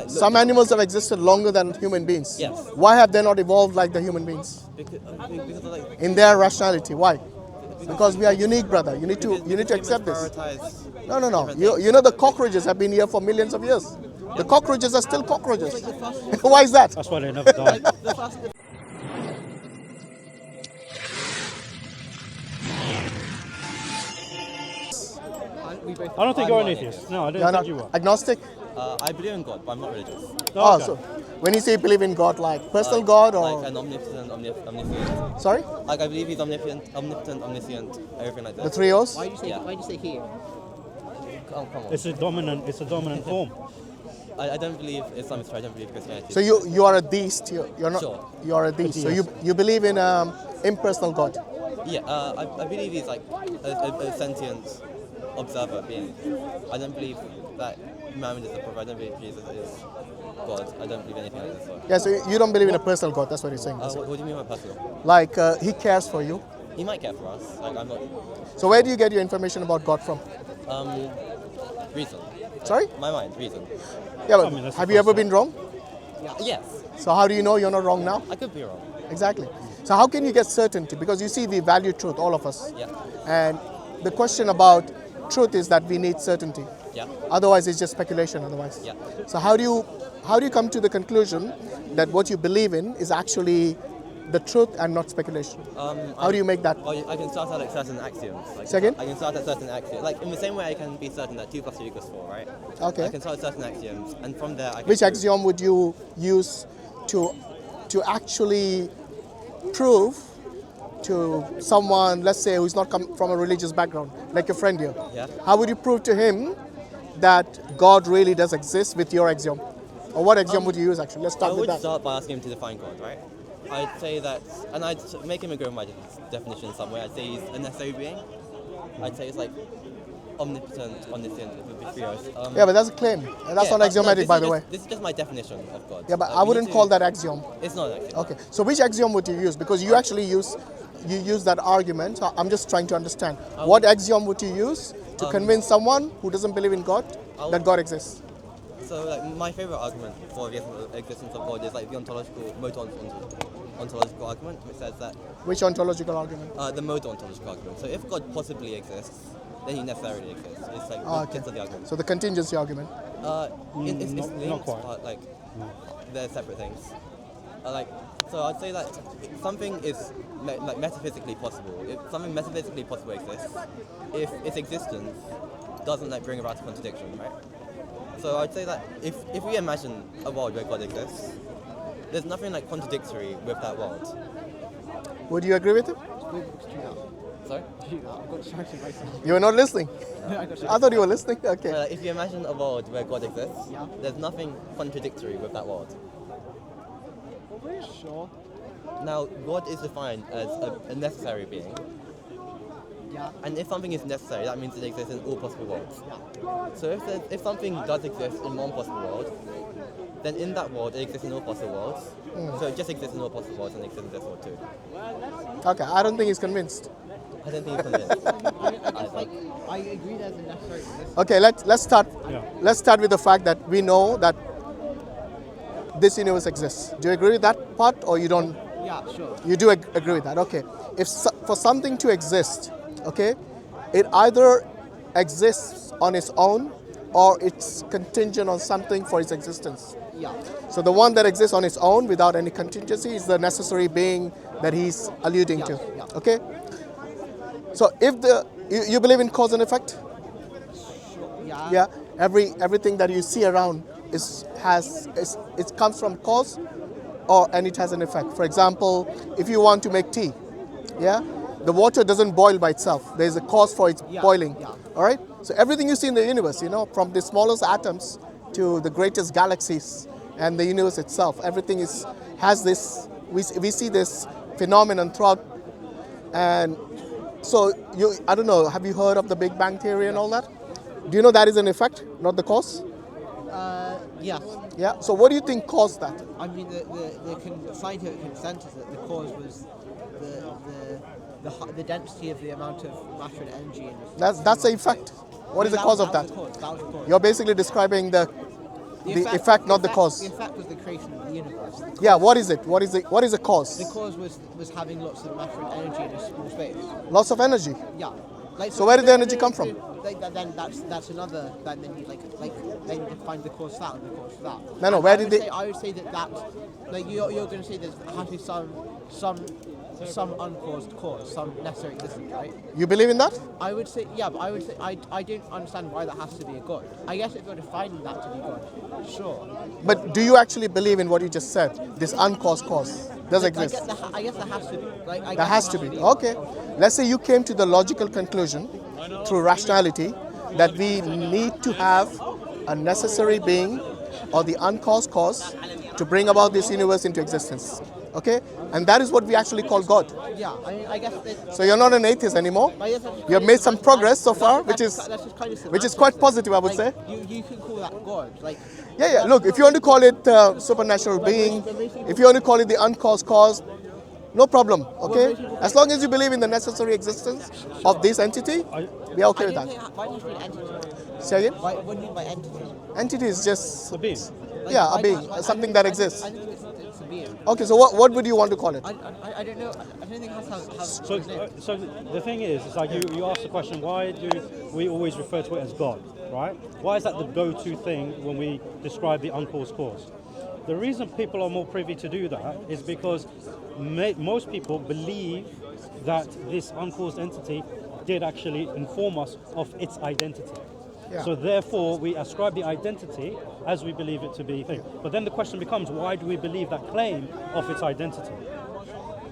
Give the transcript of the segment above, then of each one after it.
Some animals have existed longer than human beings. Yes. Why have they not evolved like the human beings? Because of, like, In their rationality, why? Because we are unique, brother. You need to accept this. prioritize No. different You things. know the cockroaches have been here for millions of years. The cockroaches are still cockroaches. Why is that? That's why they never die. I don't think you're an atheist. No, I You're don't not think you are. agnostic? I believe in God, but I'm not religious. Oh, Okay. so when you say you believe in God, like personal God or Like an omnipotent, omniscient. sorry, Like I believe he's omnipotent, omniscient, everything like that. the three O's? Why do you say? Yeah. Why do you say here? Come on. It's a dominant form. I don't believe Islam is true. I don't believe Christianity. So you are a deist. You're not. Sure. You are a deist. So Yes. you believe in impersonal God. Yeah, I believe he's like a sentient observer being. I don't believe that Muhammad is the prophet. I don't believe Jesus is God. I don't believe anything like this. So. Yeah. So you don't believe in a personal God. That's what you're saying. What do you mean by personal? Like he cares for you. He might care for us. Like I'm not. So where do you get your information about God from? Reason. Sorry? My mind, reason. Yeah, but mean, that's have the you ever first been wrong? Yes, So how do you know you're not wrong now? I could be wrong. Exactly. So how can you get certainty? Because you see, we value truth, all of us. Yeah. And the question about truth is that we need certainty. Yeah. Otherwise, it's just speculation. Otherwise. Yeah. So how do you come to the conclusion that what you believe in is actually the truth and not speculation? How do you make that? Well, I can start at like certain axioms. Like, Say again? I can start at certain axioms. Like in the same way I can be certain that 2 + 2 = 4, right? Okay. I can start at certain axioms, and from there I can. Which prove- axiom would you use to actually prove to someone, let's say, who's not come from a religious background, like your friend here? Yeah. How would you prove to him that God really does exist with your axiom? Or what axiom would you use actually? Let's I start with would that. start by asking him to define God, right? I'd say that, and I'd make him agree with my definition in some way. I'd say he's a necessary being. I'd say it's like omnipotent, omniscient, with the 3 O's. Yeah, but that's a claim. And that's yeah, not axiomatic, this by is the way. just- This is just my definition of God. Yeah, but Like, I we wouldn't need call to- that axiom. It's not an axiom. Okay, so which axiom would you use? Because you actually use that argument. So I'm just trying to understand. What axiom would you use to convince someone who doesn't believe in God that God exists? So, like, my favorite argument for the existence of God is like the ontological argument, which says that Which ontological argument? the modal ontological argument. So, if God possibly exists, then he necessarily exists. It's like Oh, the okay. gist of the argument. So the contingency argument. It's not linked, quite. but like they're separate things. So I'd say that something is like metaphysically possible. If something metaphysically possible exists, if its existence doesn't like bring about a contradiction, right? So I'd say that if we imagine a world where God exists, there's nothing like contradictory with that world. Would you agree with him? Sorry? I've got distracted by something. You were not listening. I got distracted. I thought you were listening. Okay. If you imagine a world where God exists, Yeah. there's nothing contradictory with that world. Sure. Now, God is defined as a necessary being, Yeah. and if something is necessary, that means it exists in all possible worlds. Yeah. So if something does exist in one possible world, then in that world it exists in all possible worlds. So it just exists in all possible worlds and exists in this world too. Okay. I don't think he's convinced. I don't think it's convinced. I agree there's a necessary existence. Okay. Let's start. Yeah. Let's start with the fact that we know that this universe exists. Do you agree with that part, or you don't? Yeah, sure. You do agree with that, okay. If for something to exist, okay, it either exists on its own or it's contingent on something for its existence. Yeah. So the one that exists on its own without any contingency is the necessary being that he's alluding to, Yeah. okay? So if you believe in cause and effect? Yeah. Yeah, everything that you see around it comes from cause, and it has an effect. For example, if you want to make tea, yeah, the water doesn't boil by itself. There's a cause for its Yeah, boiling. yeah. All right. So everything you see in the universe, from the smallest atoms to the greatest galaxies and the universe itself, everything has this. We see this phenomenon throughout, and so I don't know. Have you heard of the Big Bang theory and all that? Do you know that is an effect, not the cause? Yes. Yeah. So what do you think caused that? I mean, the scientific consensus that the cause was the density of the amount of matter and energy in the That's the effect. What is the cause of that? That was the cause. You're basically describing The effect, not the cause. The effect was the creation of the universe. Yeah, what is it? What is the cause? The cause was having lots of matter and energy in a small space. Lots of energy. Yeah. Like, So where did the energy come from? Then that's another. Then you then you find the cause for that and the cause for that. No, And where I did would they- say- I would say that like you're going to say there has to be some uncaused cause, some necessary existence, right? You believe in that? I would say, yeah, but I would say I don't understand why that has to be a god. I guess if you're defining that to be god, sure. But do you actually believe in what you just said? This uncaused cause does I exist? guess there has to be. Like, I There guess has to be. Okay. Let's say you came to the logical conclusion through rationality that we need to have a necessary being or the uncaused cause to bring about this universe into existence. Okay? And that is what we actually call God. Yeah, I guess. So you're not an atheist anymore. You have made some progress so far, which is quite positive, I would say. You can call that God. Like, Yeah. Look, if you want to call it supernatural being, if you want to call it the uncaused cause, no problem. Okay, as long as you believe in the necessary existence of this entity, we are okay with that. Why do you mean entity? Say again. What do you mean by entity? Entity is just The being. yeah, a being, something that exists. I think it's a being. Okay, so what would you want to call it? I don't know. I don't think it has So, so the thing is, it's like you ask the question, why do we always refer to it as God, right? Why is that the go-to thing when we describe the uncaused cause? The reason people are more privy to do that is because most people believe that this uncaused entity did actually inform us of its identity. Yeah. So therefore, we ascribe the identity as we believe it to be thing. But then the question becomes, why do we believe that claim of its identity?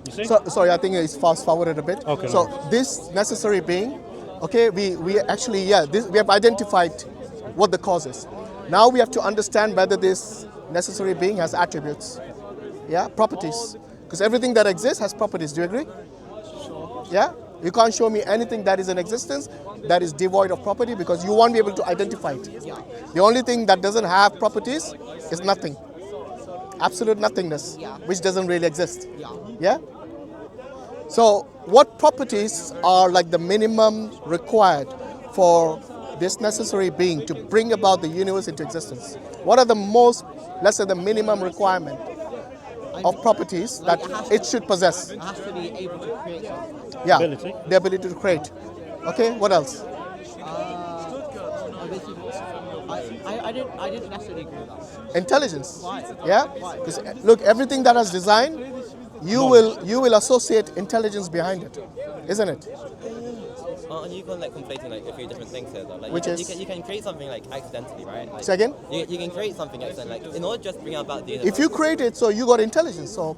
You see? So, sorry, I think it's fast forwarded a bit. Okay, So no. this necessary being, okay, we actually we have identified what the cause is. Now we have to understand whether this necessary being has attributes, yeah, properties. Because everything that exists has properties. Do you agree? Yeah. You can't show me anything that is in existence that is devoid of property because you won't be able to identify it. Yeah. The only thing that doesn't have properties is nothing. Absolute nothingness, Yeah. which doesn't really exist. Yeah. Yeah? So, what properties are like the minimum required for this necessary being to bring about the universe into existence? What are the most, let's say, the minimum requirement of properties that it should possess? It has to be able to create something. Yeah, Ability. the ability to create. Okay, what else? I didn't necessarily agree with that. Intelligence. Why? Yeah, Why? because look, everything that has design, you will associate intelligence behind it, isn't it? And you can like conflating like a few different things here though. Like Which is? you can create something like accidentally, right? Like, Say again? You can create something accidentally. Like in order to just bring about the universe. If you create it, so you got intelligence. So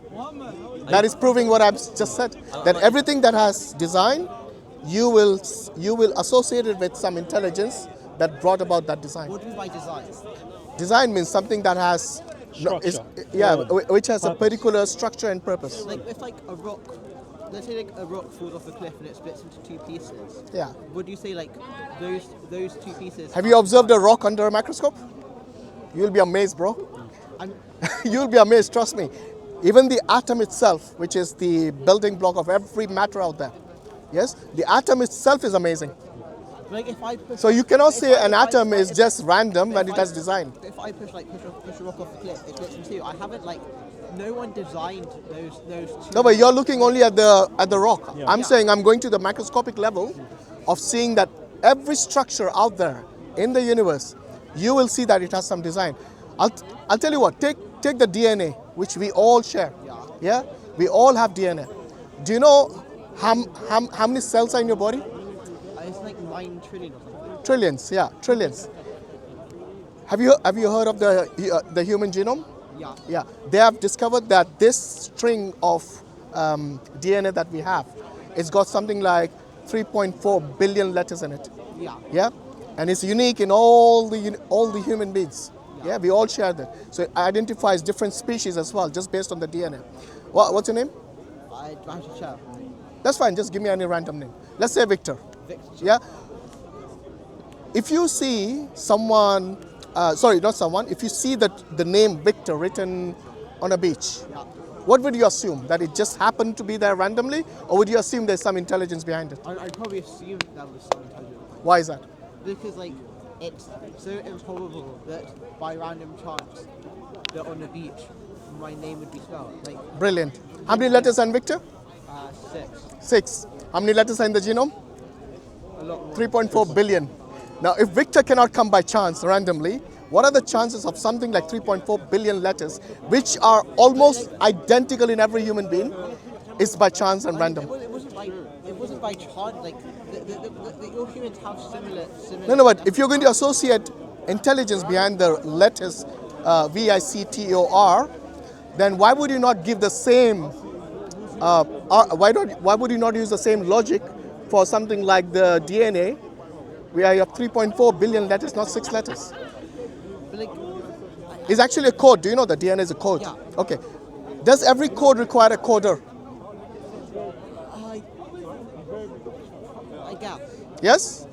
that is proving what I've just said. That everything that has design, you will associate it with some intelligence that brought about that design. What do you mean by design? Design means something that has Structure. which has a Purpose. particular structure and purpose. Like if like a rock, let's say like a rock falls off a cliff and it splits into two pieces. Yeah. Would you say like those two pieces? Have you observed a rock under a microscope? You'll be amazed, bro. I'm, You'll be amazed, trust me. Even the atom itself, which is the building block of every matter out there, yes, the atom itself is amazing. like if I push. So you cannot say if I- an if I- atom is if- just random when if it I- has design. If I push a rock off the cliff, it splits in two. I haven't like, no one designed those two. No, but you're looking only at the rock. Yeah. I'm Yeah. saying I'm going to the microscopic level of seeing that every structure out there in the universe, you will see that it has some design. I'll tell you what. Take the DNA, which we all share. Yeah, we all have DNA. Do you know how many cells are in your body? It's like 9 trillion or something. Trillions. Yeah, trillions. Have you heard of the human genome? Yeah. Yeah, they have discovered that this string of DNA that we have, it's got something like 3.4 billion letters in it. Yeah. Yeah, and it's unique in all the human beings. Yeah, we all share that. So it identifies different species as well, just based on the DNA. What's your name? I have to check. That's fine. Just give me any random name. Let's say Victor. Victor. Yeah. If you see someone, sorry, not someone. If you see the name Victor written on a beach, Yeah. what would you assume? That it just happened to be there randomly, or would you assume there's some intelligence behind it? I'd probably assume that was some intelligent. Why is that? Because like it's so improbable that by random chance that on the beach my name would be spelled. Like Brilliant. How many letters are in Victor? 6. 6. How many letters are in the genome? A lot more. 3.4 billion. Now, if Victor cannot come by chance randomly, what are the chances of something like 3.4 billion letters, which are almost identical in every human being, is by chance and random? It wasn't by chance. Like all humans have similar. No, but if you're going to associate intelligence behind the letters VICTOR, then why would you not give the same? Why would you not use the same logic for something like the DNA, where you have 3.4 billion letters, not 6 letters? But like, It's actually a code. Do you know that DNA is a code? Yeah. Okay. Does every code require a coder? I guess. Yes?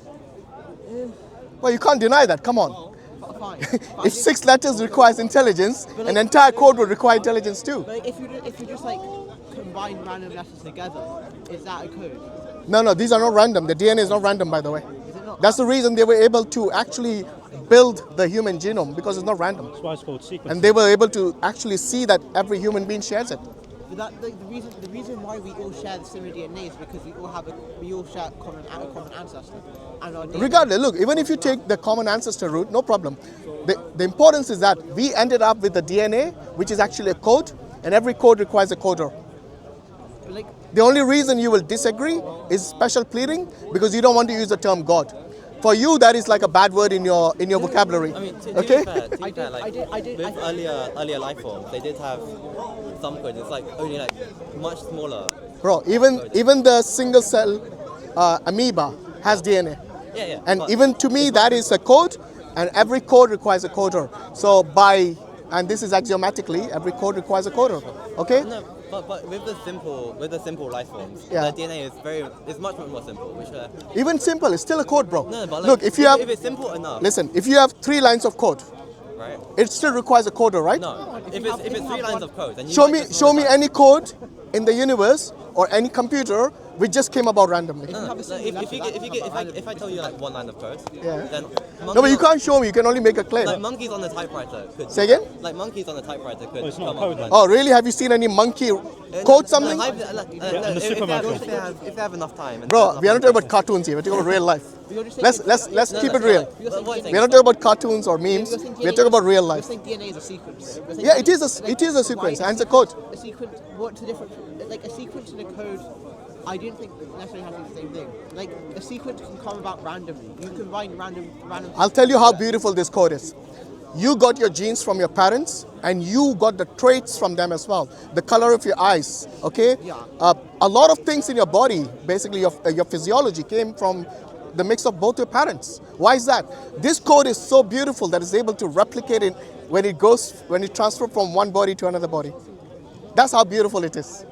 Well, you can't deny that. Come on. Fine. If 6 letters requires intelligence, an entire code would require intelligence too. But if you just like combine random letters together, is that a code? No, these are not random. The DNA is not random, by the way. Is it not? That's the reason they were able to actually build the human genome, because it's not random. That's why it's called sequencing. And they were able to actually see that every human being shares it. But the reason why we all share the similar DNA is because we all share a common ancestor. And our DNA. Regardless, look, even if you take the common ancestor route, no problem. The importance is that we ended up with the DNA, which is actually a code, and every code requires a coder. Like, The only reason you will disagree is special pleading, because you don't want to use the term God. For you, that is like a bad word in your vocabulary. I mean, to okay? be fair, I did- with earlier life forms, they did have some codes. It's like only like much smaller. Bro, even the single cell amoeba has DNA. Yeah. And but- even to me, that is a code, and every code requires a coder. So and this is axiomatically, every code requires a coder. Okay? No, but with the simple life forms, Yeah. the DNA is much more simple. Which Even simple, it's still a code, bro. no, but like, Look, if it's simple enough, listen, if you have 3 lines of code, right? it still requires a coder, right? No, if it's 3 lines of code, then you Show might me, just show know me that. any code in the universe or any computer which just came about randomly. No, have a single letter, if I tell you like one line of code, Yeah. then No, but you can't show me. You can only make a claim. Like monkeys on the typewriter could. Say again? Like monkeys on the typewriter could. it's not come a code up with then. Oh, really? Have you seen any monkey code something? and the supermarket. If they have enough time. And Bro, we are not talking about cartoons here. We're talking about real life. Let's keep it real. We're not talking about cartoons or memes. We're talking about real life. You're saying DNA is a sequence. You're saying Yeah, DNA it is a sequence, why and it's a code. A sequence. What's the difference? Like a sequence and a code. I didn't think necessarily have to be the same thing. Like a sequence can come about randomly. You combine random. I'll tell you how beautiful this code is. You got your genes from your parents, and you got the traits from them as well. The color of your eyes, okay? Yeah. A lot of things in your body, basically your physiology, came from the mix of both your parents. Why is that? This code is so beautiful that it's able to replicate it when it transfers from one body to another body. That's how beautiful it is.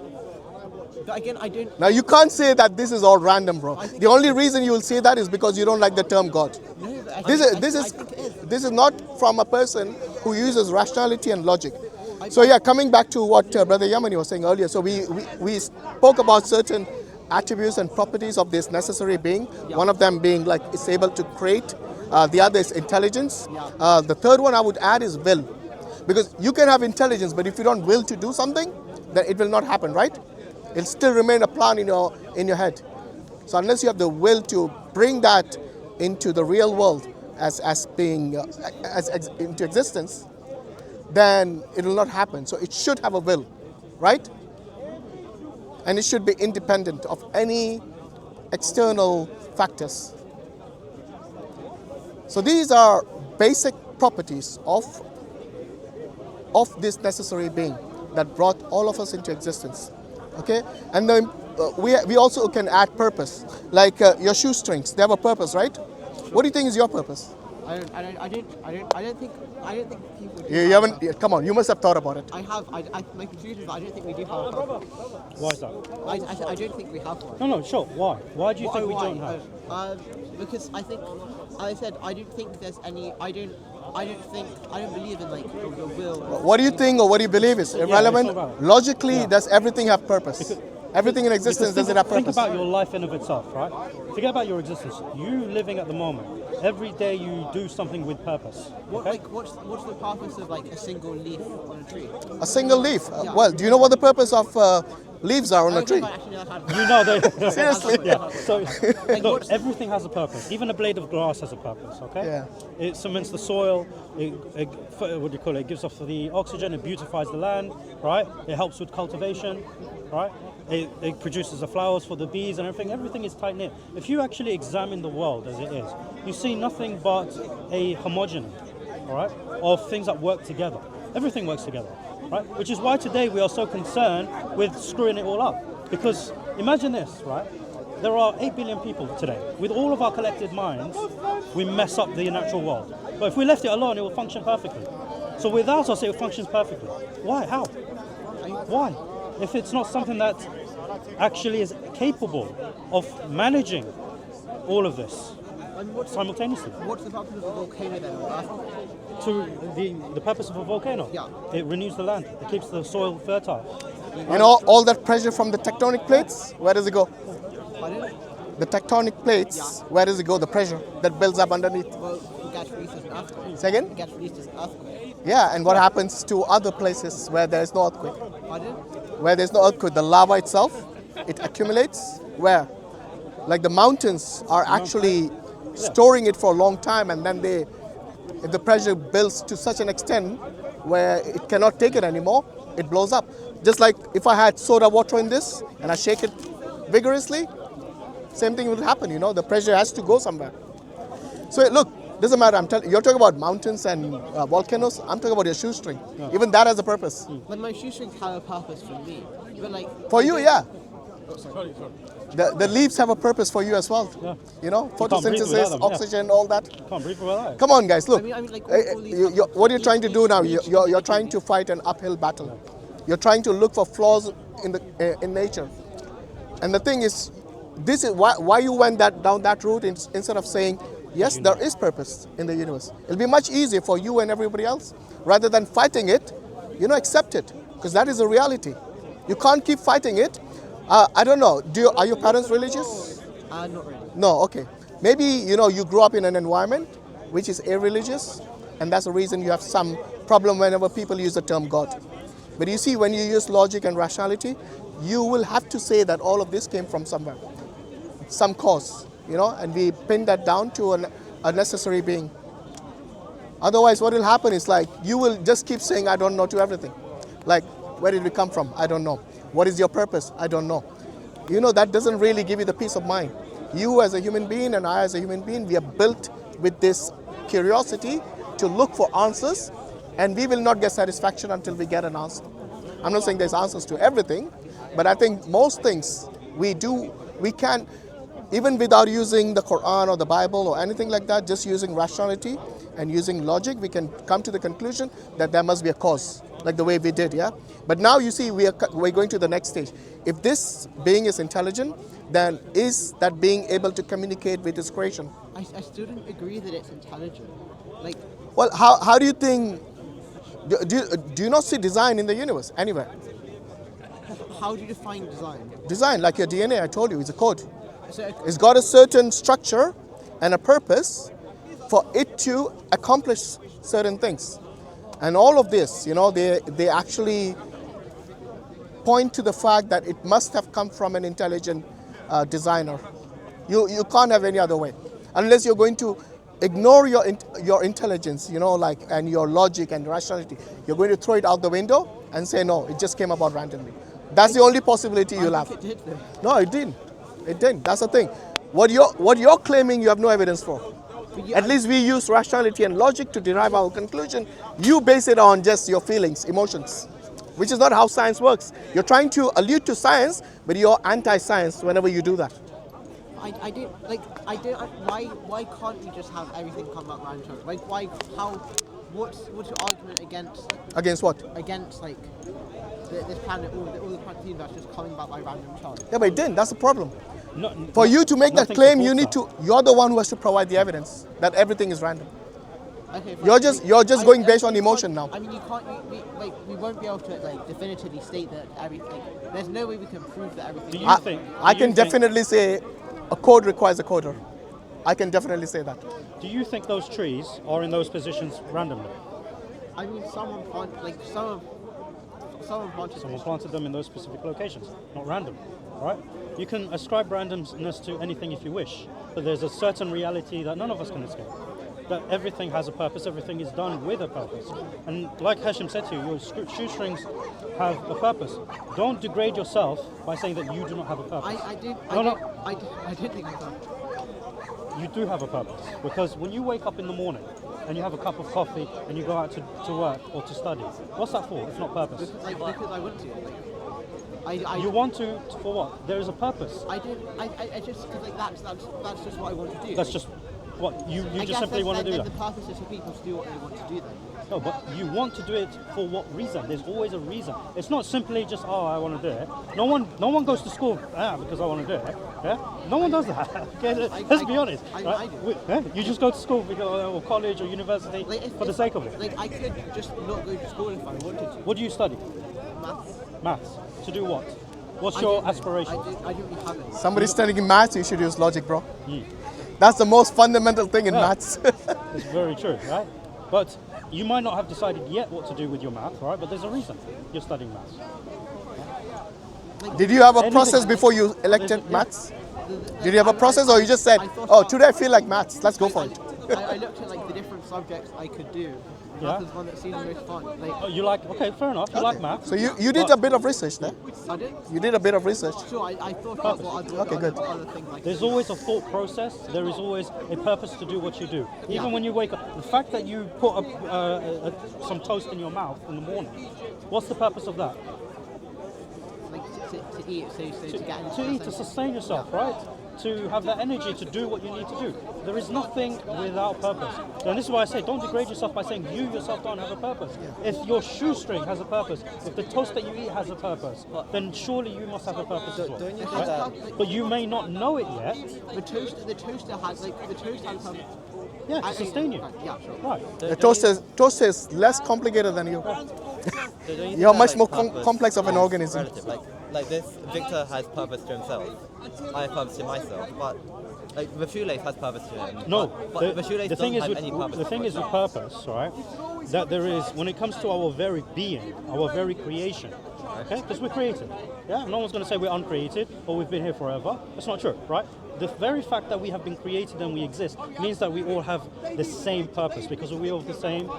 But again, I don't. Now you can't say that this is all random, bro. The only reason you will say that is because you don't like the term God. No, but I This think- is I think it is. this is not from a person who uses rationality and logic. So yeah, coming back to what Brother Yemeni was saying earlier. So we spoke about certain attributes and properties of this necessary being. One of them being like it's able to create. The other is intelligence. The third one I would add is will, because you can have intelligence, but if you don't will to do something, then it will not happen, right? It'll still remain a plan in your head. So unless you have the will to bring that into the real world as being into existence, then it will not happen. So it should have a will, right? And it should be independent of any external factors. So these are basic properties of this necessary being that brought all of us into existence. Okay, and then we also can add purpose, like your shoestrings. They have a purpose, right? What do you think is your purpose? I don't think people do. You haven't. Come on, you must have thought about it. I have. My confusion is that I don't think we do have a purpose. Why is that? I don't think we have one. No, sure. Why? Why do you think we don't have? Because I think, as I said, I don't think there's any. I don't believe in like the will. What do you think or what do you believe is irrelevant. about it. Logically, does everything have purpose? Everything in existence, Because does it have think purpose? about your life in of itself, right? Forget about your existence. You living at the moment. Every day you do something with purpose. What, Okay? like, what's the purpose of like a single leaf on a tree? A single leaf. Yeah. Well, do you know what the purpose of leaves are on a tree? Actually, that's hard. You know they. Seriously? Yeah. So Like, look, what's- everything has a purpose. Even a blade of grass has a purpose. Okay. Yeah. It cements the soil. What do you call it? It gives off the oxygen. It beautifies the land. Right. It helps with cultivation. Right. It produces the flowers for the bees and everything. Everything is tight knit. If you actually examine the world as it is, you see nothing but a homogeny, all right, of things that work together. Everything works together, right? Which is why today we are so concerned with screwing it all up. Because imagine this, right? There are 8 billion people today. With all of our collected minds, we mess up the natural world. But if we left it alone, it will function perfectly. So without us, it functions perfectly. Why? How? Why? If it's not something that actually is capable of managing all of this And what's simultaneously. the purpose of a volcano then? To the purpose of a volcano, Yeah. it renews the land. It keeps the soil fertile. You know, all that pressure from the tectonic plates, where does it go? Pardon? The tectonic plates, where does it go? The pressure that builds up underneath. Well, it gets released as an earthquake. Say again? It gets released as an earthquake. Yeah, and what happens to other places where there is no earthquake? Pardon? Where there's no earthquake, the lava itself, it accumulates. Where? Like the mountains are actually storing it for a long time, and then if the pressure builds to such an extent where it cannot take it anymore, it blows up. Just like if I had soda water in this and I shake it vigorously, same thing will happen, you know, the pressure has to go somewhere. So look, doesn't matter, you're talking about mountains and volcanoes, I'm talking about your shoestring. Even that has a purpose. But my shoestrings have a purpose for me. But like For you, yeah. Oh, sorry. The leaves have a purpose for you as well. Yeah. You know, can't breathe without photosynthesis, them, yeah. oxygen, all that. Can't breathe without that. Come on, guys, look. I mean, like, all these What you're trying to do now, you're trying to fight an uphill battle. You're trying to look for flaws in nature. And the thing is, this is why you went down that route instead of saying, yes, there is purpose in the universe. It'll be much easier for you and everybody else. Rather than fighting it, accept it. Because that is a reality. You can't keep fighting it. I don't know, are your parents religious? not really. No, okay. Maybe, you grew up in an environment which is irreligious, and that's the reason you have some problem whenever people use the term God. But you see, when you use logic and rationality, you will have to say that all of this came from somewhere, some cause, and we pin that down to a necessary being. Otherwise, what will happen is like, you will just keep saying, I don't know to everything. Like, where did we come from? I don't know. What is your purpose? I don't know. That doesn't really give you the peace of mind. You as a human being and I as a human being, we are built with this curiosity to look for answers, and we will not get satisfaction until we get an answer. I'm not saying there's answers to everything, but I think most things we can, even without using the Quran or the Bible or anything like that, just using rationality and using logic, we can come to the conclusion that there must be a cause, like the way we did, yeah? But now you see, we're going to the next stage. If this being is intelligent, then is that being able to communicate with its creation? I still don't agree that it's intelligent. Like, Well, how do you think, do you not see design in the universe anywhere? how do you define design? Design, like your DNA, I told you, is a code. So, It's got a certain structure and a purpose for it to accomplish certain things. And all of this, they actually point to the fact that it must have come from an intelligent designer. You can't have any other way. Unless you're going to ignore your intelligence, and your logic and rationality. You're going to throw it out the window and say, no, it just came about randomly. That's the only possibility you'll I have. think it did though. No, it didn't. It didn't. That's the thing. What you're claiming, you have no evidence for. But yeah, At least we use rationality and logic to derive our conclusion. You base it on just your feelings, emotions, which is not how science works. You're trying to allude to science, but you're anti-science whenever you do that. why can't we just have everything come out random? Like, what's your argument Against what? against like this planet, all the planet universe just coming back by random chance? Yeah, but it didn't. That's the problem. For You to make that nothing claim, supports you're the one who has to provide the evidence that everything is random. Okay, fine. You're just going based on emotion now. I mean, you can't. We won't be able to like definitively state that everything. There's no way we can prove that everything. Do you I, think? I can definitely say a code requires a coder. I can definitely say that. Do you think those trees are in those positions randomly? I mean, someone planted Someone planted them in those specific locations, not random, right? You can ascribe randomness to anything if you wish, but there's a certain reality that none of us can escape. That everything has a purpose, everything is done with a purpose. And like Hashim said to you, your shoestrings have a purpose. Don't degrade yourself by saying that you do not have a purpose. I did think I thought. You do have a purpose, because when you wake up in the morning and you have a cup of coffee and you go out to work or to study, what's that for if not purpose? Because I want to. You want to for what? There is a purpose. I just because like that's just what I want to do. That's just what you I just guess simply want to do then that. the purpose is for people to do what they want to do then. No, but you want to do it for what reason? There's always a reason. It's not simply just I want to do it. No one goes to school because I want to do it. Yeah, no one does that. Okay, let's be honest. I do. You just go to school because, or college or university for the sake of it. Like I could just not go to school if I wanted to. What do you study? Maths. Maths. To do what? What's your aspiration? I don't really have it. Somebody's studying maths, you should use logic, bro. That's the most fundamental thing in maths. It's very true, right? But you might not have decided yet what to do with your math, right? But there's a reason you're studying maths. Did you have a Anything. process before you elected maths? Did you have a process, or you just said, oh, today I feel like maths, let's go for it? I looked at like the different subjects I could do. Yeah. Math is one that seemed the most fun. Like, Oh, you like? Okay, fair enough. You like maths. So you did a bit of research there? I did. You did a bit of research. Sure, I thought about what Okay, good. other things like There's always a thought process. There is always a purpose to do what you do. Even when you wake up, the fact that you put some toast in your mouth in the morning, what's the purpose of that? like to eat, so to get into To eat, to sustain yourself, right? To have that energy to do what you need to do. There is nothing without purpose. And this is why I say, don't degrade yourself by saying you yourself don't have a purpose. If your shoestring has a purpose, if the toast that you eat has a purpose, then surely you must have a purpose as well. Don't you think right? that? But you may not know it yet. The toaster has some. Yeah, to sustain you. Yeah, sure. Right. The toast is less complicated than you. Don't you think You're that, much like, more purpose complex of an is organism. relative? Like this, Victor has purpose to himself. I have purpose to myself. But like the shoelace has purpose to him. No, but the shoelace the thing doesn't is have any purpose. the thing is with purpose, right? That there is, when it comes to our very being, our very creation, okay? Because we're created, yeah? No one's going to say we're uncreated or we've been here forever. That's not true, right? The very fact that we have been created and we exist means that we all have the same purpose because we all have the same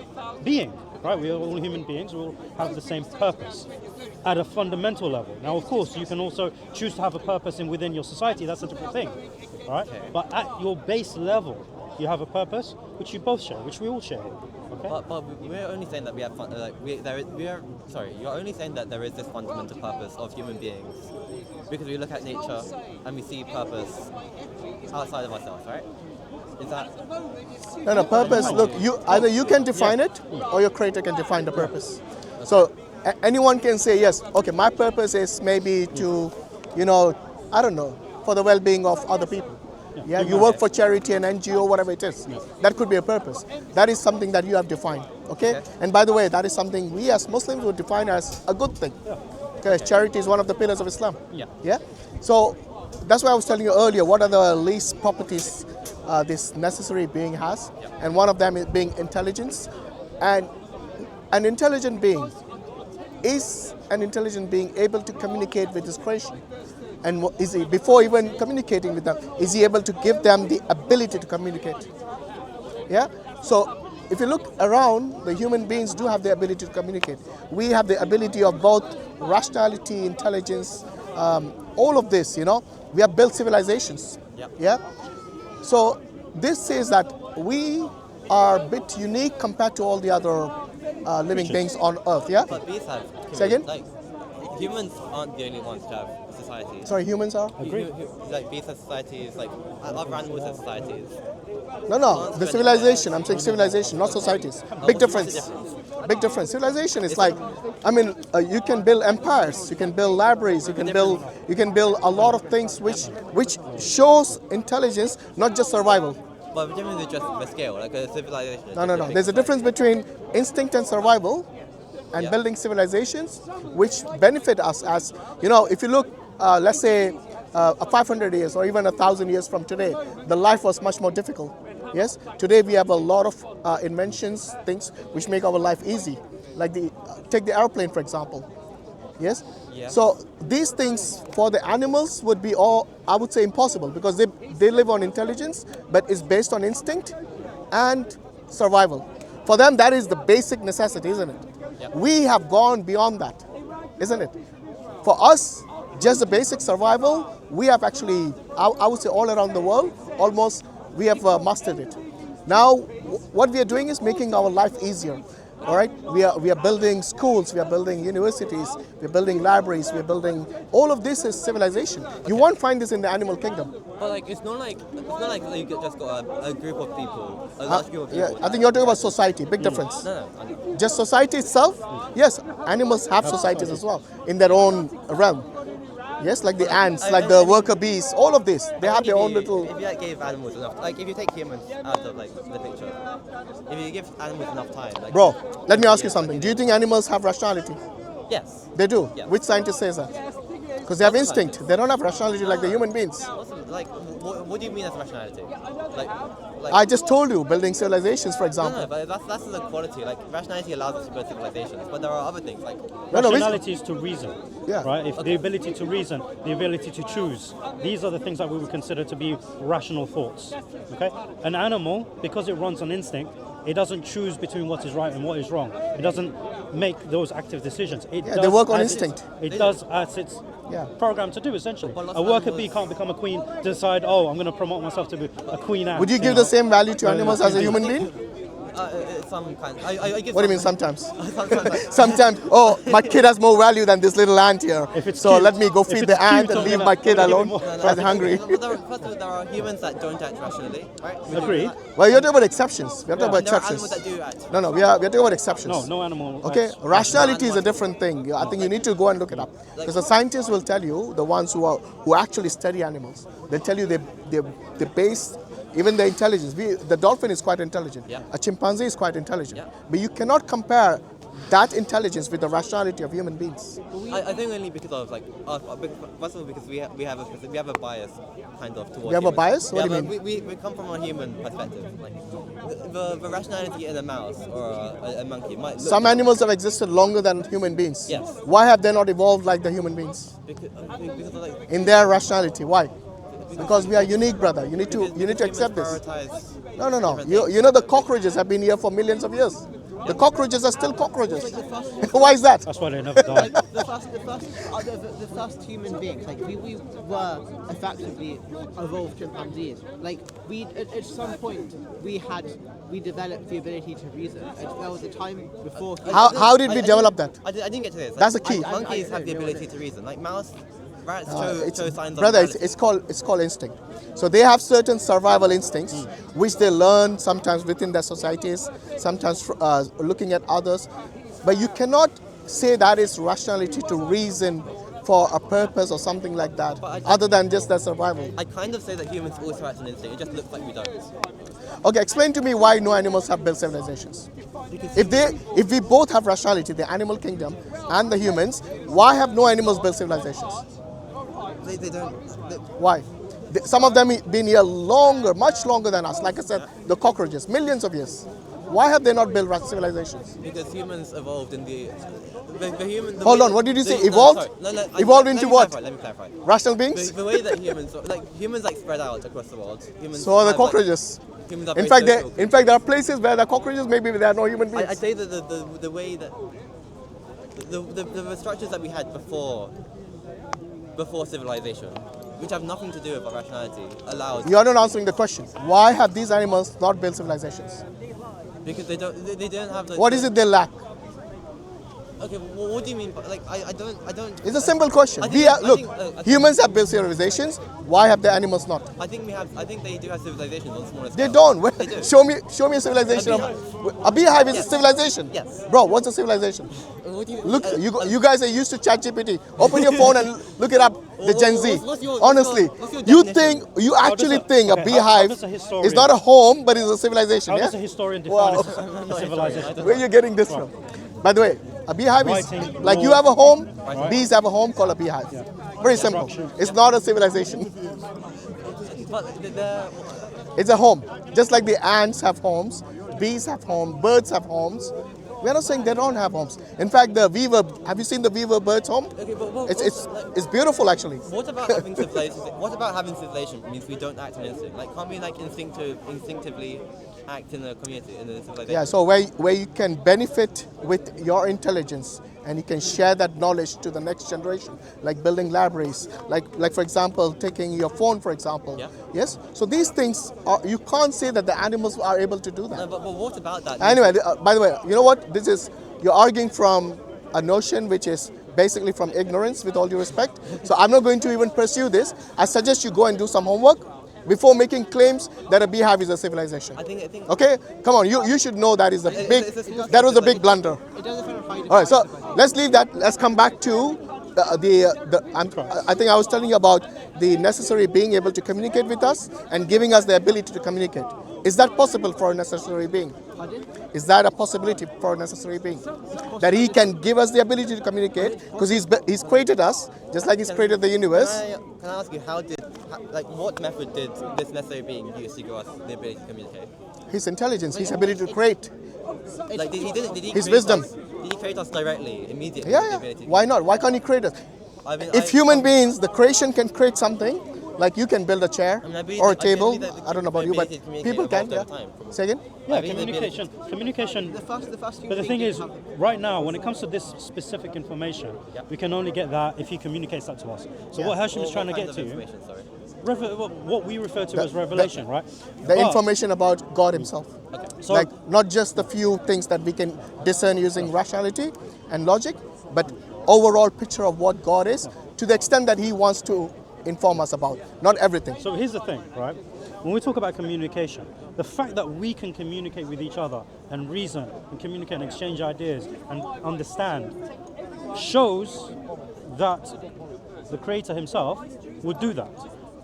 being, right? We are all human beings, we all have the same purpose at a fundamental level. Now, of course, you can also choose to have a purpose within your society. That's a different thing, right? Okay. But at your base level, you have a purpose which you both share, which we all share. Okay? But we're only saying that we have you're only saying that there is this fundamental purpose of human beings because we look at nature and we see purpose outside of ourselves, right? Is that No, purpose, look, either you can define it or your creator can define the purpose. So anyone can say, yes, okay, my purpose is maybe to, I don't know, for the well-being of other people. Yeah, you work for charity, an NGO, whatever it is. That could be a purpose. That is something that you have defined, okay? And by the way, that is something we as Muslims would define as a good thing. Because charity is one of the pillars of Islam. Yeah? So that's why I was telling you earlier, what are the least properties this necessary being has? And one of them is being intelligence. And an intelligent being is an intelligent being able to communicate with his creation. And is he, before even communicating with them, is he able to give them the ability to communicate? Yeah? So if you look around, the human beings do have the ability to communicate. We have the ability of both rationality, intelligence, all of this, We have built civilizations. Yeah? So this says that we are a bit unique compared to all the other living beings on Earth, yeah? but bees have Say again? like humans aren't the only ones to have societies. Sorry, humans are? Agree. Like bees have societies, like other animals have societies. No, the civilization. I'm saying civilization, not societies. Big difference. Big difference. Civilization is like, you can build empires, you can build libraries, you can build a lot of things which shows intelligence, not just survival. But the difference is just the scale, like a civilization. is No. just a big There's a difference society. between instinct and survival and Yeah. building civilizations which benefit us as, if you look, let's say, 500 years or even 1,000 years from today, the life was much more difficult. Yes? Today we have a lot of inventions, things which make our life easy. Like take the airplane, for example. Yes? Yeah. So these things for the animals would be all, I would say, impossible because they live on intelligence, but it's based on instinct and survival. For them, that is the basic necessity, isn't it? Yeah. We have gone beyond that, isn't it? For us, just the basic survival, we have actually, I would say all around the world, almost we have mastered it. Now, what we are doing is making our life easier. All right, we are building schools, we are building universities, we are building libraries, we are building. All of this is civilization. You won't find this in the animal kingdom. But like, it's not like you just got a group of people, a large group of Yeah, people. I think you're talking about society. Big difference. No, I know. Just society itself. Yes, animals have societies as well in their own realm. Yes, like the ants, like the worker bees, all of this. They have their own little. If you like, gave animals enough, like if you take humans out of like the picture, if you give animals enough time, like, Bro, let me ask you something. Do you think animals have rationality? Yes. They do. Yeah. Which scientist says that? Because they have instinct. They don't have rationality like the human beings. Also, like, what do you mean as rationality? Like I just told you, building civilizations, for no, example. but that's the quality. Like rationality allows us to build civilizations, but there are other things like No, no, Rationality is to reason, Yeah. right? If the ability to reason, the ability to choose, these are the things that we would consider to be rational thoughts. Okay, an animal, because it runs on instinct, it doesn't choose between what is right and what is wrong. It doesn't make those active decisions. It Yeah, they work on as instinct. It does as it's Yeah. programmed to do, essentially. But lots A of worker bee animals- can't become a queen to decide, oh, I'm going to promote myself to be a queen ant. Would you give know? the same value to Yeah, animals yeah, as a indeed. human being? some kind. I give What do you mean some- sometimes? sometimes. Sometimes, oh, my kid has more value than this little ant here. If it's So cute- let me go if feed it's the ant cute, and leave I'm my gonna- kid I'm gonna alone give it more- because I'm hungry. But first of all, there are humans that don't act rationally, right? We do Agreed. that. Well, you're talking about exceptions. We're talking about And there are exceptions. animals that do act. No, we're talking about exceptions. No animal. Okay, acts. rationality is a different thing. I think you need to go and look it up because the scientists will tell you, the ones who actually study animals, they'll tell you they base even the intelligence. The dolphin is quite intelligent. Yeah. A chimpanzee is quite intelligent. Yeah. But you cannot compare that intelligence with the rationality of human beings. I think only because of like first of all because we have a bias kind of towards. We have a humans. bias? What do you mean? We come from a human perspective. Like the rationality in a mouse or a monkey might look Some animals have existed longer than human beings. Yes. Why have they not evolved like the human beings? because of like In their rationality, why? Because we are unique, brother. You need to because accept humans this. prioritize No. different You things. know the cockroaches have been here for millions of years. The cockroaches are still cockroaches. Why is that? That's why they never die. The first human beings, like we were effectively evolved chimpanzees. Like we, at some point, we developed the ability to reason. There was a time before. How did we I develop didn't- that? I didn't get to this. That's the key. Monkeys I have the know, ability to reason. Like mouse, rats It's- show signs brother, of it's called instinct. So they have certain survival instincts, which they learn sometimes within their societies, sometimes looking at others. But you cannot say that is rationality to reason for a purpose or something like that, other than just their survival. I kind of say that humans also act on instinct. It just looks like we don't. Okay, explain to me why no animals have built civilizations. If we both have rationality, the animal kingdom and the humans, why have no animals built civilizations? They don't. Why? Some of them been here longer, much longer than us. Like I said, the cockroaches, millions of years. Why have they not built civilizations? Because humans evolved in the human. Hold on, what did you say? Evolved? Evolved into what? Let me clarify. Rational beings? The way that humans spread out across the world. Humans So are the have, like, cockroaches. humans are In very fact, social. there are places where there are cockroaches. Maybe there are no human beings. I'd say that the way that the structures that we had before civilization, which have nothing to do with our rationality, allowed You are not answering the question. Why have these animals not built civilizations? because they don't have the. What is it they lack? Okay, well, what do you mean? Like, I don't. It's a simple question. I think- I Look, think, I think- humans have built civilizations. Why have the animals not? I think they do have civilizations on a smaller They scale. don't. They do. Show me a civilization. A beehive is a Yes. civilization. Yes. Bro, what's a civilization? What do you, Look, you guys are used to ChatGPT. Open your phone and look it up. The Gen Z. Honestly, you actually think a how beehive does a historian- is not a home, but is a civilization. How Yeah? does a historian define Wow. a civilization? Where are you getting this from? By the way, a beehive is Writing, like you law. have a home, Right. bees have a home called a beehive. Very simple. It's not a civilization. but the It's a home. Just like the ants have homes, bees have homes, birds have homes. We're not saying they don't have homes. In fact, the weaver, have you seen the weaver bird's home? okay, but It's beautiful actually. what about having civilization? What about having civilization means we don't act on instinct? Like, can't we like instinctively act in a community, in a civilization? Yeah, so where you can benefit with your intelligence and you can share that knowledge to the next generation, like building libraries, like for example, taking your phone, for example. Yeah. Yes? So these things, you can't say that the animals are able to do that. No, but what about that? Anyway, by the way, you know what? You're arguing from a notion which is basically from ignorance, with all due respect. So I'm not going to even pursue this. I suggest you go and do some homework before making claims that a beehive is a civilization. I think. Okay? Come on, you should know that is a It's- big, it's disgusting. that was a big blunder. It doesn't kind of hide. All right, so let's leave that. Let's come back to I think I was telling you about the necessary being able to communicate with us and giving us the ability to communicate. Is that possible for a necessary being? Is that a possibility for a necessary being? That he can give us the ability to communicate because he's created us just like he's created the universe. Can I ask you what method did this necessary being use to give us the ability to communicate? His intelligence, his ability to create. Like, did he His create wisdom. Did he create us directly, immediately? Yeah, with the yeah. ability to Why not? Why can't he create us? I mean, If human beings, the creation can create something, like you can build a chair I believe or a that- I table. believe that the I don't know about you, but ability to communicate people can. evolved Yeah. over time. Say again? Yeah, I think communication. The first But the thing is, right now, when it comes to this specific information, Yep. we can only get that if he communicates that to us. So Yeah. what Hashim is trying to What get kinds to, of information, sorry. what we refer to as revelation, right? The But- information about God Himself. So, Like not just the few things that we can discern using rationality and logic, but overall picture of what God is to the extent that He wants to inform us about. Not everything. So here's the thing, right? When we talk about communication, the fact that we can communicate with each other and reason and communicate and exchange ideas and understand shows that the Creator Himself would do that.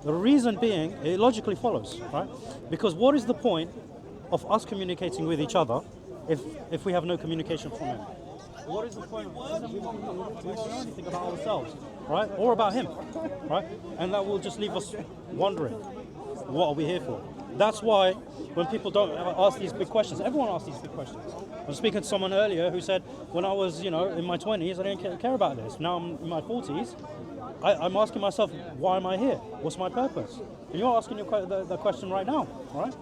The reason being, it logically follows, right? Because what is the point of us communicating with each other if we have no communication from Him? What is the point of us? We won't know anything about ourselves, right? Or about Him, right? And that will just leave us wondering, what are we here for? That's why when people don't ask these big questions, everyone asks these big questions. I was speaking to someone earlier who said, when I was, in my 20s, I didn't care about this. Now I'm in my 40s, I'm asking myself, why am I here? What's my purpose? And you're asking the question right now, right?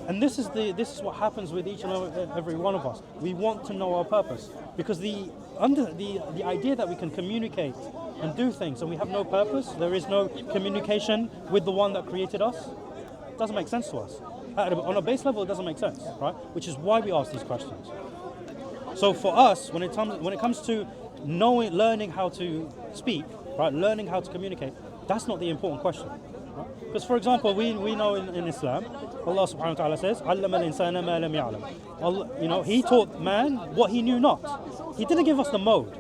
And this is what happens with each and every one of us. We want to know our purpose because the idea that we can communicate and do things and we have no purpose, there is no communication with the one that created us, doesn't make sense to us. On a base level, it doesn't make sense, right? Which is why we ask these questions. So for us, when it comes to learning how to speak, right, learning how to communicate, that's not the important question. Because, for example, we know in Islam, Allah subhanahu wa ta'ala says, "Allama al-insana ma lam ya'lam." Allah, He taught man what he knew not. He didn't give us the mode,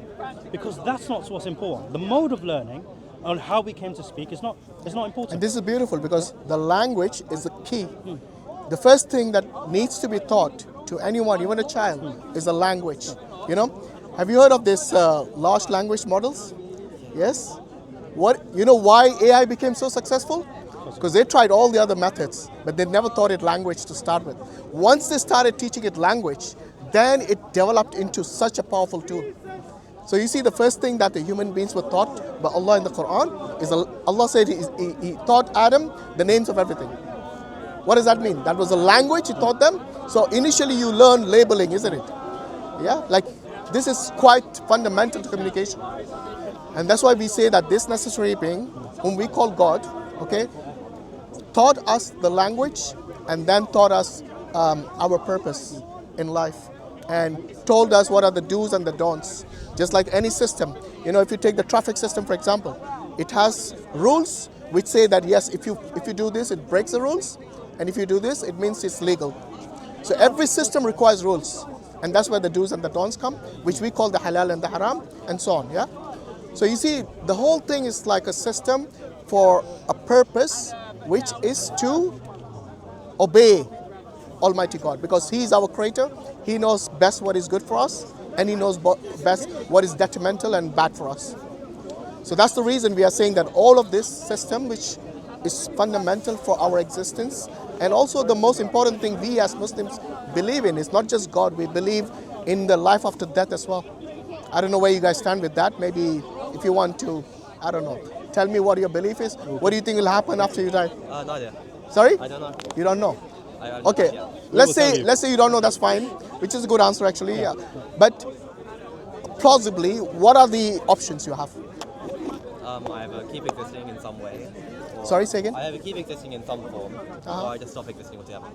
because that's not what's important. The mode of learning and how we came to speak is not important. And this is beautiful because the language is the key. The first thing that needs to be taught to anyone, even a child, is the language. Have you heard of this large language models? Yes. Why AI became so successful? Because they tried all the other methods, but they never taught it language to start with. Once they started teaching it language, then it developed into such a powerful tool. So you see, the first thing that the human beings were taught by Allah in the Quran is Allah said He taught Adam the names of everything. What does that mean? That was a language He taught them. So initially you learn labeling, isn't it? Yeah, like this is quite fundamental to communication. And that's why we say that this necessary being, whom we call God, okay, taught us the language and then taught us our purpose in life. and told us what are the do's and the don'ts. Just like any system, if you take the traffic system for example, it has rules which say that yes, if you do this, it breaks the rules, and if you do this, it means it's legal. So every system requires rules, and that's where the do's and the don'ts come, which we call the halal and the haram, and so on. Yeah. So you see, the whole thing is like a system for a purpose, which is to obey Almighty God, because He is our creator. He knows best what is good for us, and He knows best what is detrimental and bad for us. So that's the reason we are saying that all of this system, which is fundamental for our existence, and also the most important thing we as Muslims believe in, is not just God, we believe in the life after death as well. I don't know where you guys stand with that. Maybe if you want to, I don't know, tell me what your belief is. What do you think will happen after you die? No idea. Sorry? I don't know. You don't know? Okay. Okay, let's say you don't know, that's fine, which is a good answer actually. Yeah. But plausibly, what are the options you have? I either keep existing in some way. Sorry, say again? I either keep existing in some form, or I just stop existing altogether.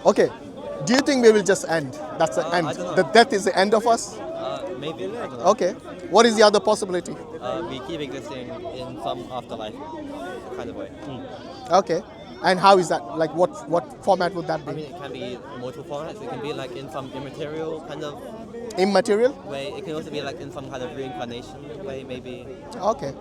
Okay, do you think we will just end? That's the end. I don't know. The death is the end of us? Maybe, I don't know. Okay, what is the other possibility? We keep existing in some afterlife kind of way. Okay, and how is that? Like what format would that I be? mean, it can be multiple formats. It can be like in some immaterial kind of Immaterial? way. It can also be like in some kind of reincarnation way, maybe. Okay.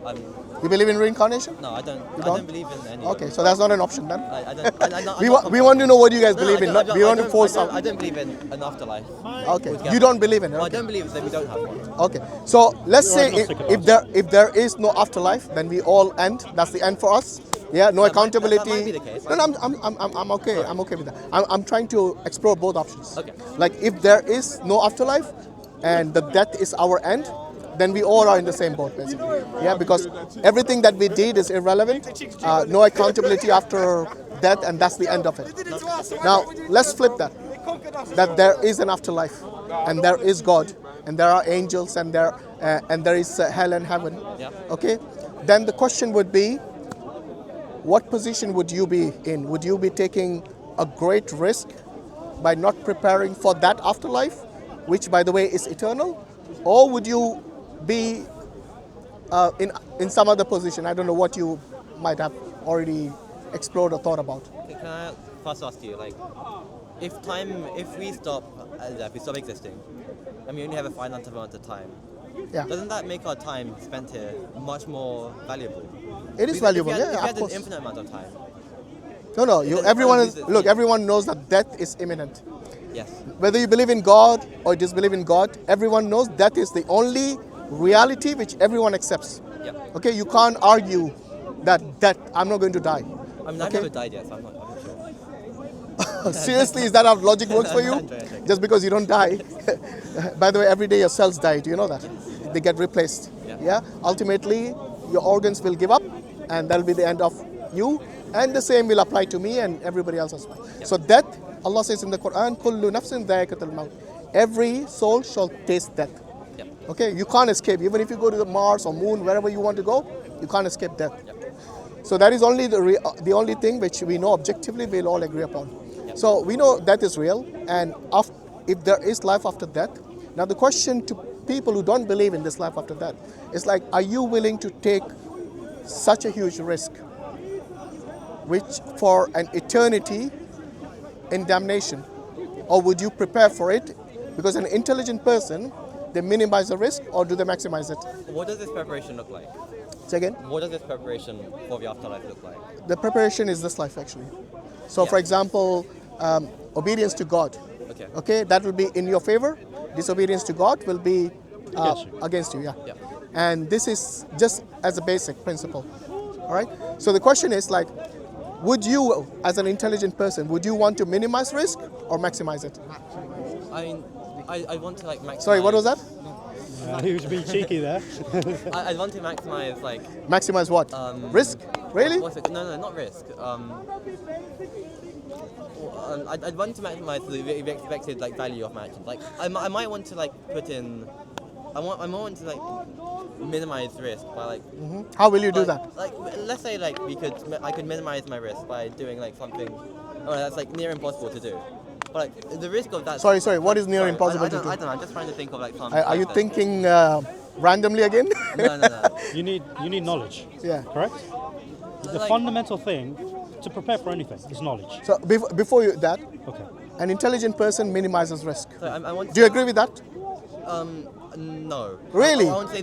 You believe in reincarnation? No, I don't. You I don't? don't believe in any. Okay, so that's not an option then. I don't. We want to know what you guys believe in. I We want to force I out. don't believe in an afterlife. Okay, you don't believe in it. No, I Okay. don't believe that we don't have one. Okay, so let's You're say agnostic about if there is no afterlife, then we all end. That's the end for us. Yeah, no accountability. that might be the case. No, I'm okay. I'm okay with that. I'm trying to explore both options. Okay. Like if there is no afterlife, and the death is our end, then we all are in the same boat basically. Yeah, because everything that we did is irrelevant. No accountability after death, and that's the end of it. Now let's flip that. That there is an afterlife, and there is God, and there are angels, and there is hell and heaven. Yeah. Okay. Then the question would be, what position would you be in? Would you be taking a great risk by not preparing for that afterlife, which by the way is eternal, or would you be in some other position? I don't know what you might have already explored or thought about. Okay, can I first ask you, like, if we stop existing, and we only have a finite amount of time, Yeah. doesn't that make our time spent here much more valuable? It is If valuable, we had, yeah, if we of had an course. infinite amount of time. No, then everyone it's is, kind of look, easy. everyone knows that death is imminent. Yes. Whether you believe in God or disbelieve in God, everyone knows death is the only reality which everyone accepts. Yeah. Okay, you can't argue that I'm not going to die. I mean, I've Okay. never died yet, so I'm not sure. Seriously, is that how logic works for you? I'm joking. Just because you don't die. By the way, every day your cells die. Do you know that? They get replaced. Yeah. Ultimately, your organs will give up, and that'll be the end of you. And the same will apply to me and everybody else as well. So death, Allah says in the Quran, "Kullu nafsin dha'iqatul maut." Every soul shall taste death. Yeah. Okay, you can't escape. Even if you go to the Mars or Moon, wherever you want to go, you can't escape death. So that is only the only thing which we know objectively we'll all agree upon. So we know death is real, and if there is life after death, now the question to people who don't believe in this life after death is like, are you willing to take such a huge risk, which for an eternity in damnation, or would you prepare for it? Because an intelligent person, they minimize the risk, or do they maximize it? What does this preparation look like? Say again? What does this preparation for the afterlife look like? The preparation is this life actually. So Yeah. for example, obedience to God. Okay. Okay, that will be in your favor. Disobedience to God will be Against you. against you. Yeah. Yeah. And this is just as a basic principle. All right. So the question is like, would you, as an intelligent person, would you want to minimize risk or maximize it? I mean, I want to like maximize. Sorry, what was that? He was being cheeky there. I want to maximize like. Maximize what? Risk? Really? What's it? No, not risk. I'd want to maximize the expected like value of my actions. Like I might want to like put in. I might want to like minimize risk by like. How will you do like, that? Like let's say like I could minimize my risk by doing like something. Oh, that's like near impossible to do. But like the risk of that. Sorry. What is near sorry, impossible I to don't, do? I don't know. I'm just trying to think of like some. Are you thinking randomly again? No. You need knowledge. Yeah. Correct. The Like- fundamental thing to prepare for anything is knowledge. So before you that, Okay. an intelligent person minimizes risk. So I want. Do you agree with that? No. Really? I won't say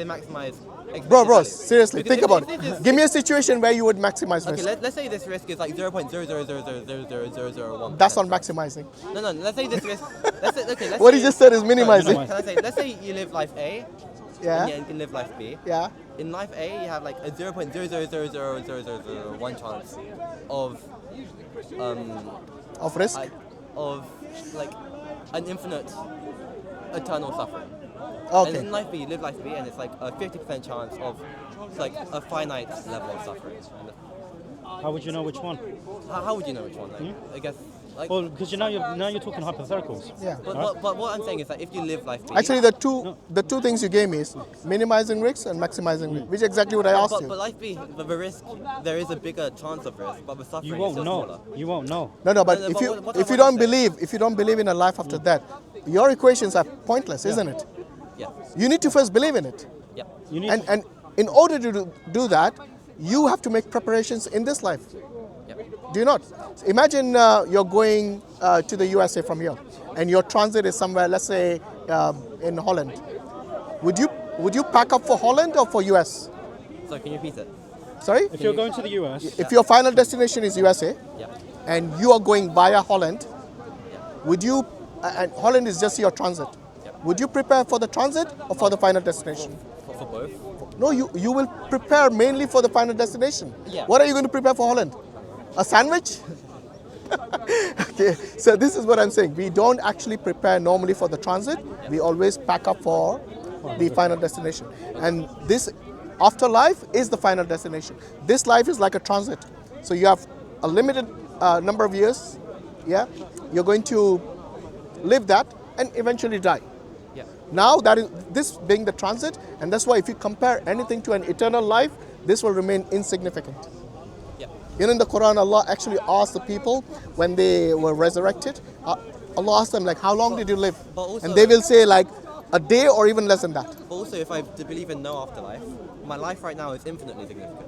they maximize. Bro, value. seriously, Because think if- about if it. this- Give me a situation where you would maximize Okay, risk. let's say this risk is like 0.000000001. That's not maximizing. No. Let's say this risk. Let's What say, you just said is minimizing. minimize. Can I say? Let's say you live life A. Yeah. And you can live life B. Yeah. In life A, you have like a 0.0000001 chance of Of risk. of like an infinite eternal suffering. Okay. And in life B, you live life B, and it's like a 50% chance of like a finite level of suffering. And How would you know which one? how would you know which one? Like, I guess like. Well, because you're talking hypotheticals. Yeah. But what I'm saying is that if you live life B, Actually, the two things you gave me is minimizing risks and maximizing risk, which is exactly what I asked but you. life B, the risk, there is a bigger chance of risk, but the suffering You is won't still know. smaller. You won't know. No, but No, if but you what if I you want don't to say- believe in a life after that, your equations are pointless, isn't it? Yeah. You need to first believe in it, Yeah. You need. and in order to do that, you have to make preparations in this life. Yeah. Do you not? Imagine you're going to the USA from here, and your transit is somewhere, let's say, in Holland. Would you pack up for Holland or for US? So can you repeat it? Sorry? if you're going to the US, If your final destination is USA Yeah. and you are going via Holland, Yeah. would you, and Holland is just your transit, Yeah. would you prepare for the transit or for the final destination? For both. No, you will prepare mainly for the final destination. Yeah. What are you going to prepare for Holland? A sandwich? Okay, so this is what I'm saying. We don't actually prepare normally for the transit. We always pack up for the final destination. And this afterlife is the final destination. This life is like a transit. So you have a limited number of years. Yeah, you're going to live that and eventually die. Yeah. Now that is this being the transit, and that's why if you compare anything to an eternal life, this will remain insignificant. Yeah. You know, in the Quran, Allah actually asked the people when they were resurrected, Allah asked them like, how long did you live? But also- And they will say like a day or even less than that. But also, if I believe in no afterlife, my life right now is infinitely significant.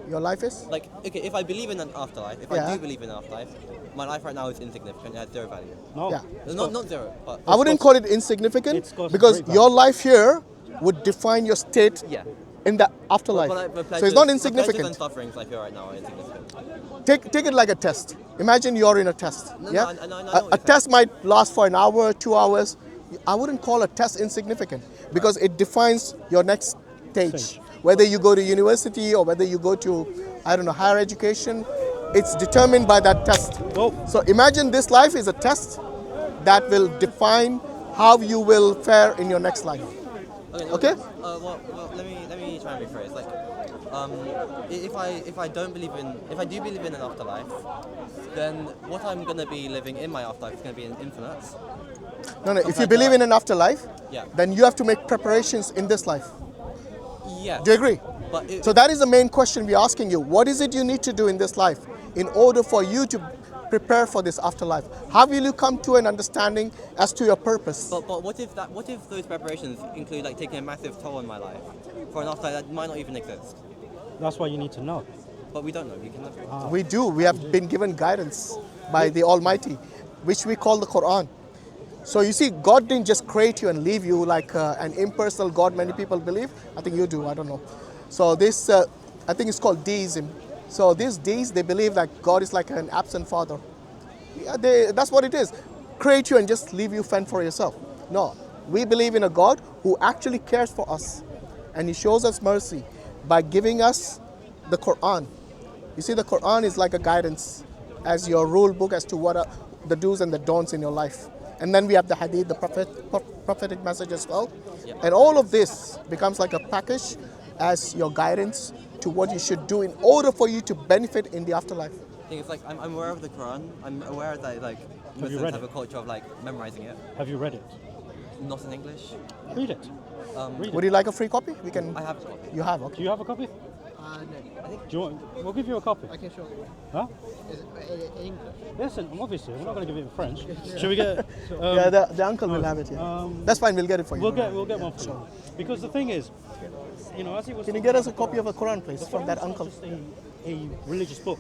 Your life is? Like, okay, if I believe in an afterlife, if I Yeah. do believe in an afterlife, my life right now is insignificant. It has zero value. no. Yeah. Not zero, but I wouldn't call it insignificant it's got because great your life here would define your state yeah. in the afterlife. But the So pleasures, it's not the pleasures insignificant. and sufferings I feel right now are insignificant. Take it like a test. Imagine you're in a test. No, yeah? no, I know what A you're test might last for an hour, 2 hours. I wouldn't call a test insignificant because it defines your next stage. Whether you go to university or whether you go to, I don't know, higher education, it's determined by that test. Well, So imagine this life is a test that will define how you will fare in your next life. Okay? Well, let me try and rephrase. Like, if I do believe in an afterlife, then what I'm gonna be living in my afterlife is gonna be an infinite. No, if you Compared to believe that. in an afterlife, Yeah. then you have to make preparations in this life. Yeah. Do you agree? But So that is the main question we're asking you. What is it you need to do in this life in order for you to prepare for this afterlife? How will you come to an understanding as to your purpose? But what if those preparations include like taking a massive toll on my life for an afterlife that might not even exist? that's why you need to know. But we don't know. We can never. We do. We have been given guidance by the Almighty, which we call the Quran. So you see, God didn't just create you and leave you like an impersonal God many people believe. I think you do, I don't know. So this, I think it's called deism. So these deists, they believe that God is like an absent father. Yeah, that's what it is. Create you and just leave you fend for yourself. No, we believe in a God who actually cares for us. And He shows us mercy by giving us the Quran. You see, the Quran is like a guidance as your rule book as to what are the do's and the don'ts in your life. And then we have the hadith, the prophetic message as well. Yeah. And all of this becomes like a package as your guidance to what you should do in order for you to benefit in the afterlife. I think it's like I'm aware of the Quran. I'm aware that like you Muslims read have it? a culture of like memorizing it, Have you read it? not in English. Read it. Read Would it. you like a free copy? We can. I have a copy. You have, Do okay. you have a copy? No. Do you want? We'll give you a copy. Okay, sure. Huh? Is it in English? Yes, and obviously we're not going to give it in French. Should we get? Yeah, the uncle will have it here. That's fine. We'll get it for you. We'll get one for you. Because the thing is, as he was. Can you get us a copy of a Quran, please, from that uncle? It's not just a religious book.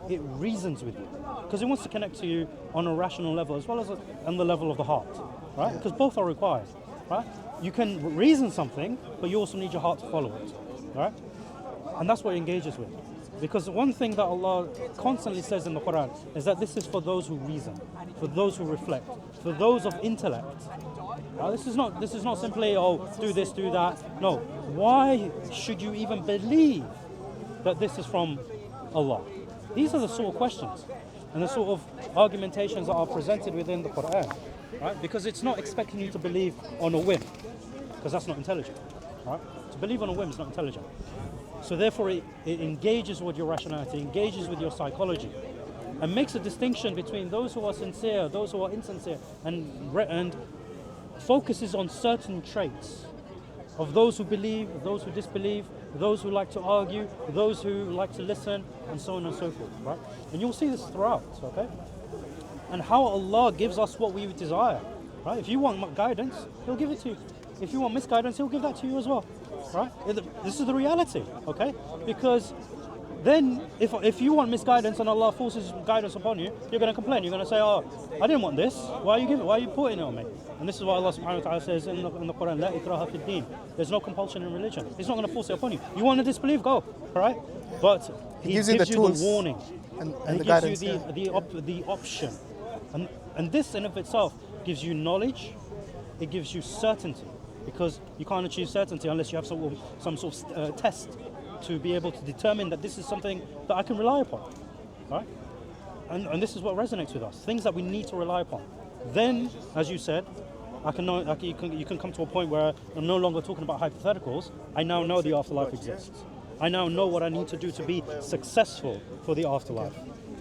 It reasons with you because it wants to connect to you on a rational level as well as on the level of the heart, right? Because both are required, right? You can reason something, but you also need your heart to follow it, right? And that's what it engages with. Because one thing that Allah constantly says in the Quran is that this is for those who reason, for those who reflect, for those of intellect. This is not simply, do this, do that. No. Why should you even believe that this is from Allah? These are the sort of questions and the sort of argumentations that are presented within the Quran, right? Because it's not expecting you to believe on a whim, because that's not intelligent, right? To believe on a whim is not intelligent. So therefore it engages with your rationality, engages with your psychology, and makes a distinction between those who are sincere, those who are insincere, and focuses on certain traits of those who believe, those who disbelieve, those who like to argue, those who like to listen, and so on and so forth, right? And you'll see this throughout, okay? And how Allah gives us what we desire, right? If you want guidance, He'll give it to you. If you want misguidance, He'll give that to you as well, right? This is the reality, okay? Because then if you want misguidance and Allah forces guidance upon you, you're going to complain. You're going to say, I didn't want this. Why are you putting it on me? And this is why Allah subhanahu wa ta'ala says in the Quran, La ikraha fid din. There's no compulsion in religion. He's not going to force it upon you. You want to disbelieve? Go, all right? But He gives you the warning. And the He guidance, gives you the option. And this in of itself gives you knowledge. It gives you certainty. Because you can't achieve certainty unless you have some sort of test to be able to determine that this is something that I can rely upon, right? And this is what resonates with us, things that we need to rely upon. Then, as you said, you can come to a point where I'm no longer talking about hypotheticals. I now know the afterlife exists. I now know what I need to do to be successful for the afterlife.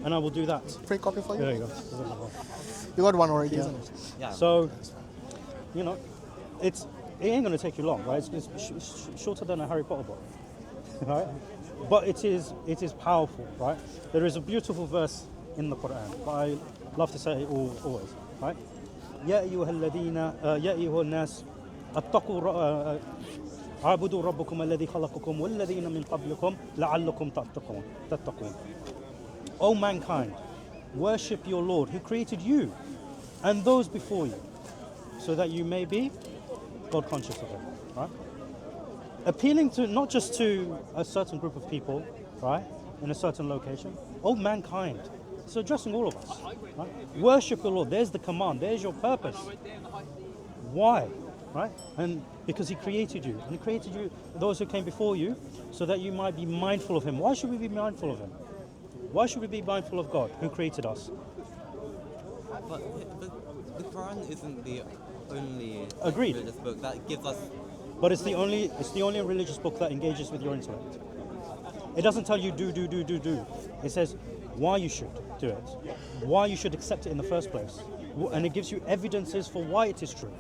And I will do that. Free copy for you? There you go. You got one already, isn't it? Yeah. So, it ain't going to take you long, right? It's shorter than a Harry Potter book, right? But it is powerful, right? There is a beautiful verse in the Quran, but I love to say it always, right? يا أيها الذين يا أيها الناس اتقوا اعبدوا ربكم الذي خلقكم والذين من قبلكم لعلكم تتقون. O mankind, worship your Lord who created you and those before you, so that you may be God conscious of Him, right? Appealing to not just to a certain group of people, right, in a certain location, all mankind. It's addressing all of us, right? Worship your Lord. There's the command. There's your purpose. Why, right? And because He created you, and He created you, those who came before you, so that you might be mindful of Him. Why should we be mindful of Him? Why should we be mindful of God, who created us? But the Quran isn't the only Agreed. religious book that gives us. But it's the only religious book that engages with your intellect. It doesn't tell you do. It says why you should do it, why you should accept it in the first place, and it gives you evidences for why it is true.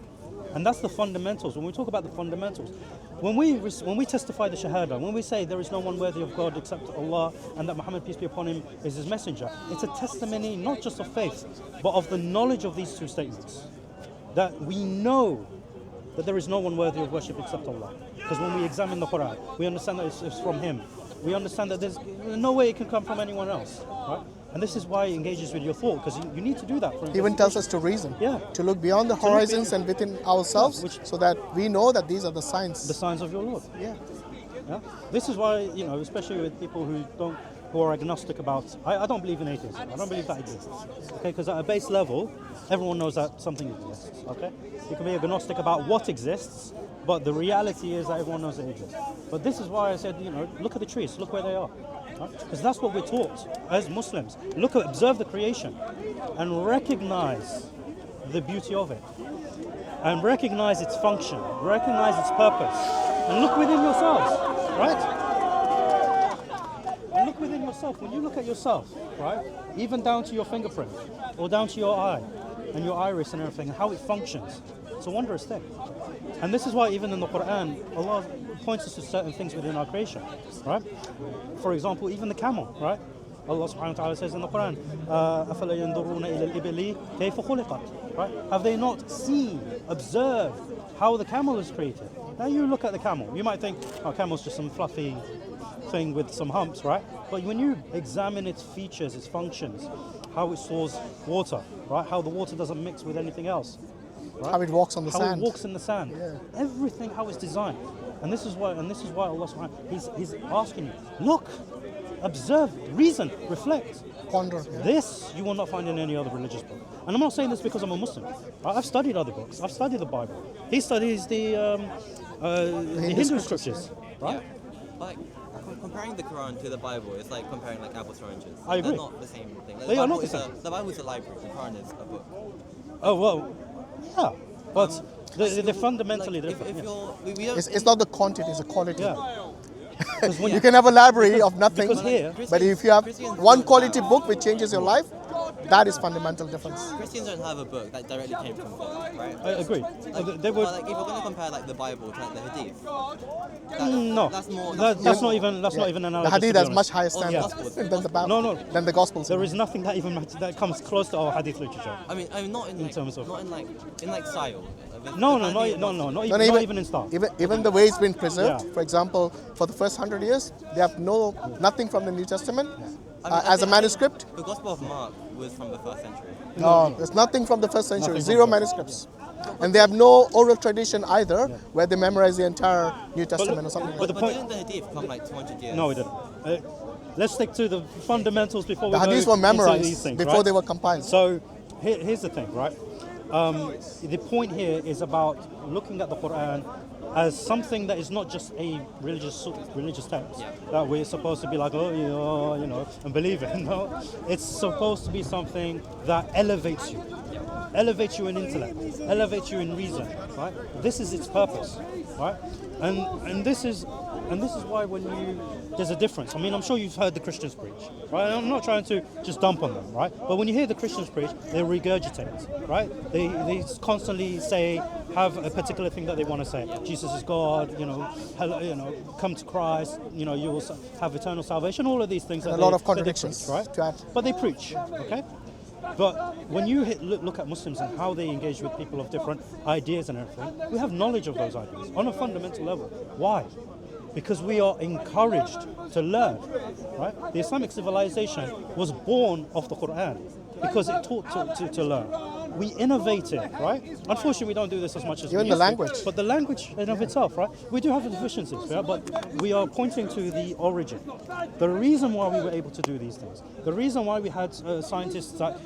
And that's the fundamentals. When we talk about the fundamentals, when we testify the Shahada, when we say there is no one worthy of God except Allah, and that Muhammad, peace be upon him, is His messenger, it's a testimony not just of faith, but of the knowledge of these two statements. That we know that there is no one worthy of worship except Allah. Because when we examine the Quran, we understand that it's from Him. We understand that there's no way it can come from anyone else, right? And this is why it engages with your thought, because you need to do that. He even tells us to reason, to look beyond the horizons and within ourselves, so that we know that these are the signs. The signs of your Lord. Yeah. This is why, especially with people who are agnostic about. I don't believe in atheism. I don't believe that exists. Okay, because at a base level, everyone knows that something exists. Okay, you can be agnostic about what exists, but the reality is that everyone knows it exists. But this is why I said, look at the trees, look where they are. Because that's what we're taught as Muslims. Observe the creation and recognize the beauty of it, and recognize its function, recognize its purpose, and look within yourselves, right? And look within yourself. When you look at yourself, right, even down to your fingerprint or down to your eye and your iris and everything, and how it functions, it's a wondrous thing. And this is why even in the Quran, Allah points us to certain things within our creation, right? For example, even the camel, right? Allah subhanahu wa ta'ala says in the Quran, أَفَلَا يَنْظُرُونَ إِلَى الْإِبِلِ كَيْفَ خُلِقَتْ, right? Have they not seen, observed how the camel is created? Now you look at the camel, you might think, oh, camel's just some fluffy thing with some humps, right? But when you examine its features, its functions, how it stores water, right? How the water doesn't mix with anything else, right? How it walks on the how sand. it walks in the sand. Yeah. Everything how it's designed. And this is why Allah subhanahu he's asking you, look, observe, reason, reflect. Ponder. This you will not find in any other religious book. And I'm not saying this because I'm a Muslim. I've studied other books. I've studied the Bible. He studies the Hindu scriptures, right? Yeah. Like comparing the Quran to the Bible is like comparing like apples to oranges. I agree. They're not the same thing. Like, They the are Bible not the is same. The Bible is a library. The Quran is a book. Oh well, yeah, but they're fundamentally Like, different. if yeah. you're, we don't. It's not the quantity, it's the quality. Yeah. 'Cause when You can have a library of nothing, because here- but if you have Christians one don't quality have- book which changes your life, that is fundamental difference. Christians don't have a book that directly came from God, right? I agree. Like, They would. but, like, if you're going to compare like the Bible to like the Hadith, No, that's more. that's not even not even The analogous. Hadith to be has honest. much higher Oh, yeah. standards than the Bible, No. than the Gospels. There is nothing that even that comes close to our Hadith literature. I mean, not in, like, terms of- not in like style. No, The not Hadith even No, not even in style. Even the way it's been preserved. Yeah. For example, for the first 100 years, they have nothing from the New Testament I mean, as a I think manuscript. The Gospel of Mark was from the 1st century. No, there's nothing from the first century. Nothing from Zero the- manuscripts, and they have no oral tradition either, where they memorize the entire New Testament or something. but Like the that. But point- didn't the Hadith come like 200 years? No, we didn't. Let's stick to the fundamentals before The we go Hadiths were into memorized these things, before right? they were compiled. So here's the thing, right? The point here is about looking at the Quran as something that is not just a religious text that we're supposed to be like, and believe it. No, it's supposed to be something that elevates you in intellect, elevates you in reason, right? This is its purpose, right? And this is why there's a difference. I mean, I'm sure you've heard the Christians preach, right? And I'm not trying to just dump on them, right? But when you hear the Christians preach, they regurgitate, right? They constantly have a particular thing that they want to say. Jesus is God, come to Christ, you will have eternal salvation. All of these things. And that a lot they- of contradictions that they preach, to right? add. But they preach, okay? But when you look at Muslims and how they engage with people of different ideas and everything, we have knowledge of those ideas on a fundamental level. Why? Because we are encouraged to learn, right? The Islamic civilization was born of the Quran because it taught to learn. We innovated, right? Unfortunately, we don't do this as much as Even we the used to. language. But the language in of itself, right? We do have deficiencies, yeah? But we are pointing to the origin. The reason why we were able to do these things, the reason why we had scientists that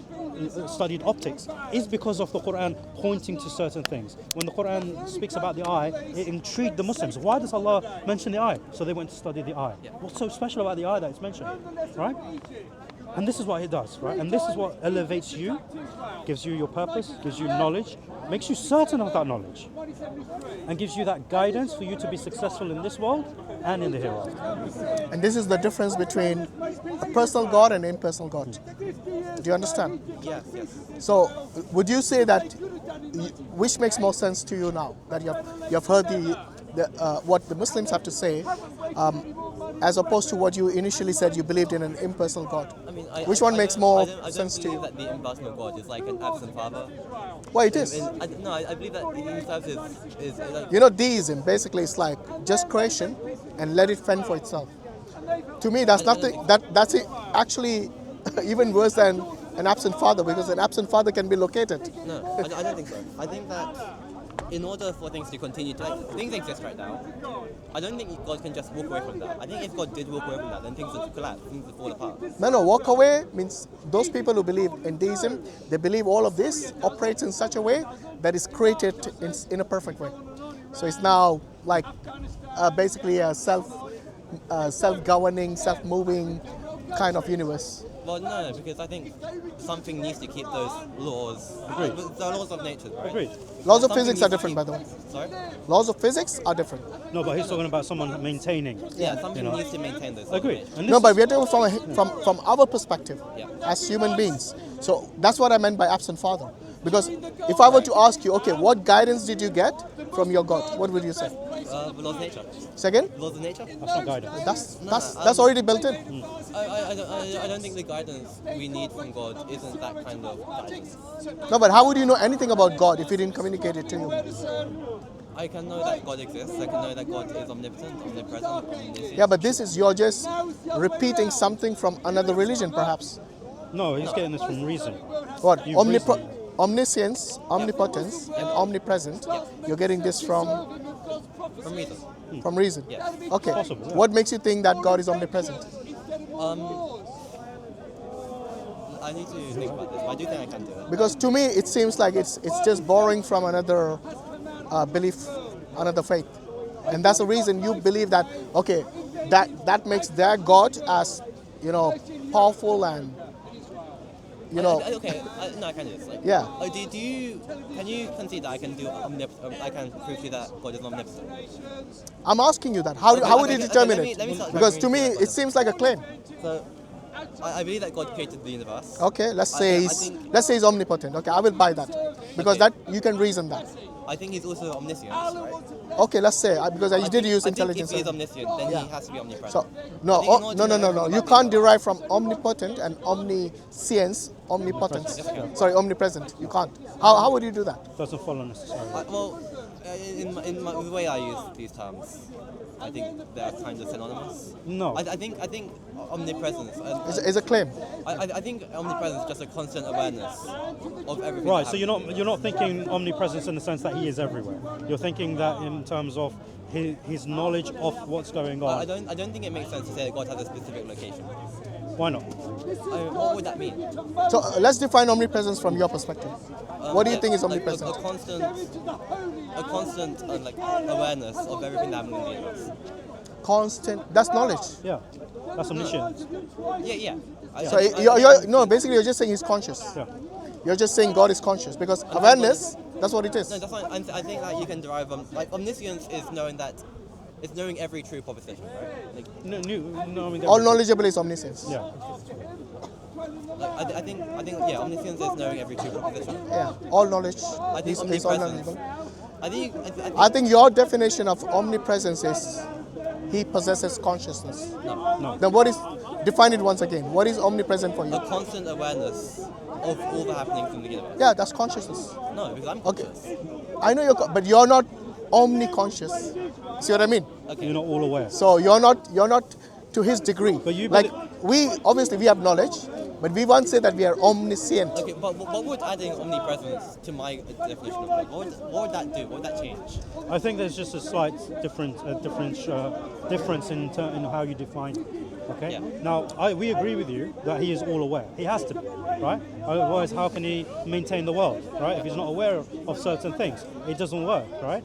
studied optics is because of the Quran pointing to certain things. When the Quran speaks about the eye, it intrigued the Muslims. Why does Allah mention the eye? So they went to study the eye. What's so special about the eye that it's mentioned, right? And this is what it does, right? And this is what elevates you, gives you your purpose, gives you knowledge, makes you certain of that knowledge, and gives you that guidance for you to be successful in this world and in the hereafter. And this is the difference between a personal God and an impersonal God. Do you understand? Yes. So, would you say that, which makes more sense to you now that you have heard what the Muslims have to say, as opposed to what you initially said you believed in an impersonal God? I mean, Which one makes more sense I to don't you? believe that the impersonal God is like an absent father. Well, it is. I believe that he serves is like, You know, deism basically is like just creation and let it fend for itself. To me, that's nothing. That's it, actually even worse than an absent father, because an absent father can be located. No, I don't think so. I think that in order for things to continue to, things exist right now, I don't think God can just walk away from that. I think if God did walk away from that, then things would collapse, things would fall apart. No, walk away means those people who believe in deism, they believe all of this operates in such a way that it's created in a perfect way. So it's now like basically a self-governing, self-moving kind of universe. Well, no, because I think something needs to keep those laws. Agreed. The laws of nature, right? Agreed. Laws of Something physics needs are to different, keep- by the way. Sorry? Laws of physics are different. No, but he's talking about someone maintaining. Yeah, something You know. needs to maintain those laws. of Agreed. nature. And No, this but is- we're talking from our perspective Yeah. as human beings. So that's what I meant by absent father. Because if I were to ask you, okay, what guidance did you get from your God? What would you say? The laws of nature. Second? Laws of nature? That's not guidance. That's already built in. I don't think the guidance we need from God isn't that kind of guidance. No, but how would you know anything about God if He didn't communicate it to you? I can know that God exists. I can know that God is omnipotent, omnipresent, omniscient. Yeah, but this is, you're just repeating something from another religion, perhaps. No, he's getting this from reason. What? You've reasoned. Omniscience, omnipotence, and omnipresent. You're getting this from reason. from reason. Yes. Okay. Possible, yeah. What makes you think that God is omnipresent? I need to think about this, but I do think I can do it. Because to me, it seems like it's just borrowing from another belief, another faith, and that's the reason you believe that. Okay, that makes their God as powerful and Okay, no, I can do this. Like, Yeah. Can you concede that I can do I can prove to you that God is omnipotent? I'm asking you that. How would you determine let me it? start Because to me, arguing it seems like a claim. So, I believe that God created the universe. Okay, let's I say think- let's say he's omnipotent. Okay, I will buy that because Okay. that you can reason that. I think he's also omniscient, right? Okay, let's say because I did use I think intelligence. if he's omniscient, then Yeah. he has to be omnipresent. So I no, think in order to know no. everything You about can't the derive from omnipotent and omniscience, omnipotence. Yes, I can. Sorry, omnipresent. You can't. How would you do that? Doesn't follow necessarily. Well, the way I use these terms, I think they're kind of synonymous. No. I think omnipresence. Is a claim. I think omnipresence is just a constant awareness of everything. Right, that so happens. you're not thinking omnipresence in the sense that he is everywhere. You're thinking that in terms of his knowledge of what's going on. I don't think it makes sense to say that God has a specific location. Why not? What would that mean? So let's define omnipresence from your perspective. What do you think is like omnipresent? a constant like awareness of everything that happens in the universe. Constant. That's knowledge. Yeah, that's omniscience. Yeah. So you're basically you're just saying he's conscious. Yeah. You're just saying God is conscious because awareness. That's what it is. No, that's fine. I think that you can derive like omniscience is knowing that it's knowing every true proposition, right? Like, No, I mean, All knowledgeable is omniscience. Yeah. like I think yeah, omniscience is knowing every true proposition. Yeah. All knowledge I think is all omnipresence. knowledgeable. I I think your definition of omnipresence is he possesses consciousness. No. Then what is, define it once again. What is omnipresent for you? a constant awareness of all the happenings in the universe. Yeah, that's consciousness. No, because I'm Okay. conscious. I know but you're not omniconscious. See what I mean? Okay. You're not all aware. So you're not to his degree. But you like we obviously we have knowledge, but we won't say that we are omniscient. Okay, but what would adding omnipresence to my definition of God? What would that do? What would that change? I think there's just a slight difference in how you define. Okay. Yeah. Now, we agree with you that he is all aware. He has to be, right? Otherwise, how can he maintain the world, right? If he's not aware of certain things, it doesn't work, right?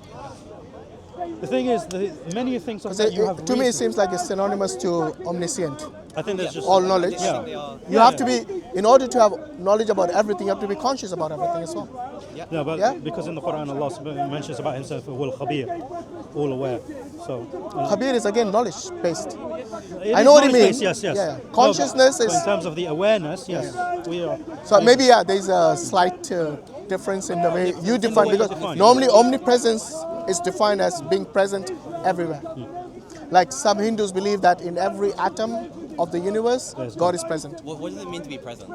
The thing is, many things of that you have. To me, it reason. seems like it's synonymous to omniscient. I think there's just All knowledge. Yeah. You have to be, in order to have knowledge about everything, you have to be conscious about everything as well. Yeah, but Yeah? because in the Quran Allah mentions about himself, "Wal Khabir," all aware. So Khabir is again knowledge based. it I is know what you knowledge-based, mean. Yes, yes. Yeah. No, Consciousness but is. in terms of the awareness. Yes, we are. So maybe there's a slight difference in the way you the define way you because define it. normally omnipresence is defined as being present everywhere. Like some Hindus believe that in every atom of the universe, There's God is present. What does it mean to be present?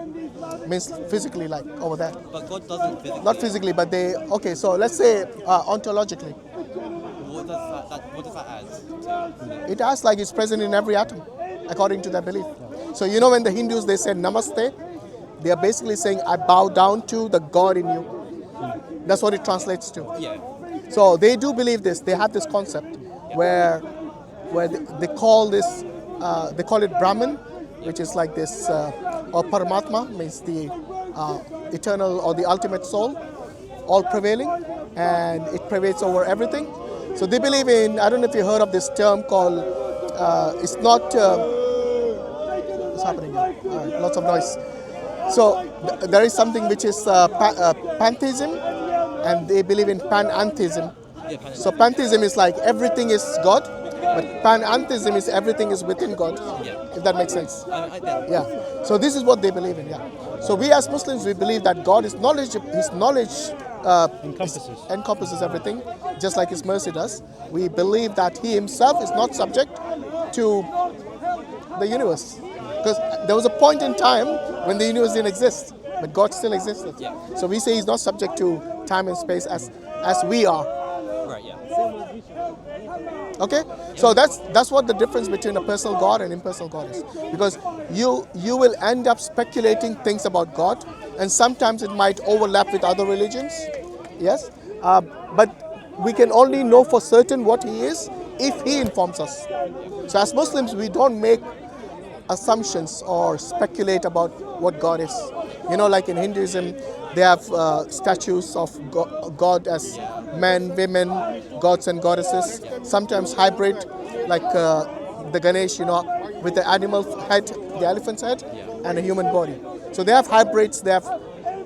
Means physically, like over there. But God doesn't physically. Not physically, but they. Okay, so let's say ontologically, What does that add? it acts like it's present in every atom, according to their belief. So when the Hindus they say Namaste, they are basically saying I bow down to the God in you. That's what it translates to. Yeah. So they do believe this. They have this concept where they call this they call it Brahman, which is like this, or Paramatma means the eternal or the ultimate soul, all prevailing, and it pervades over everything. So they believe in. I don't know if you heard of this term called. It's not. What's happening here? Lots of noise. So there is something which is pantheism, and they believe in panentheism. Yeah, kind of. So pantheism is like everything is God, but panentheism is everything is within God. Yeah. If that makes sense. Yeah. Yeah. So this is what they believe in. Yeah. So we as Muslims we believe that God is knowledge. His knowledge encompasses everything, just like His mercy does. We believe that He Himself is not subject to the universe, because there was a point in time when the universe didn't exist, but God still existed. Yeah. So we say He's not subject to time and space as we are. Right, yeah. Okay, so that's what the difference between a personal God and impersonal God is, because you will end up speculating things about God, and sometimes it might overlap with other religions. Yes, but we can only know for certain what He is if He informs us. So as Muslims, we don't make assumptions or speculate about what God is. You know, like in Hinduism, they have statues of God as men, women, gods and goddesses, sometimes hybrid, like the Ganesh, you know, with the animal head, the elephant's head, and a human body. So they have hybrids,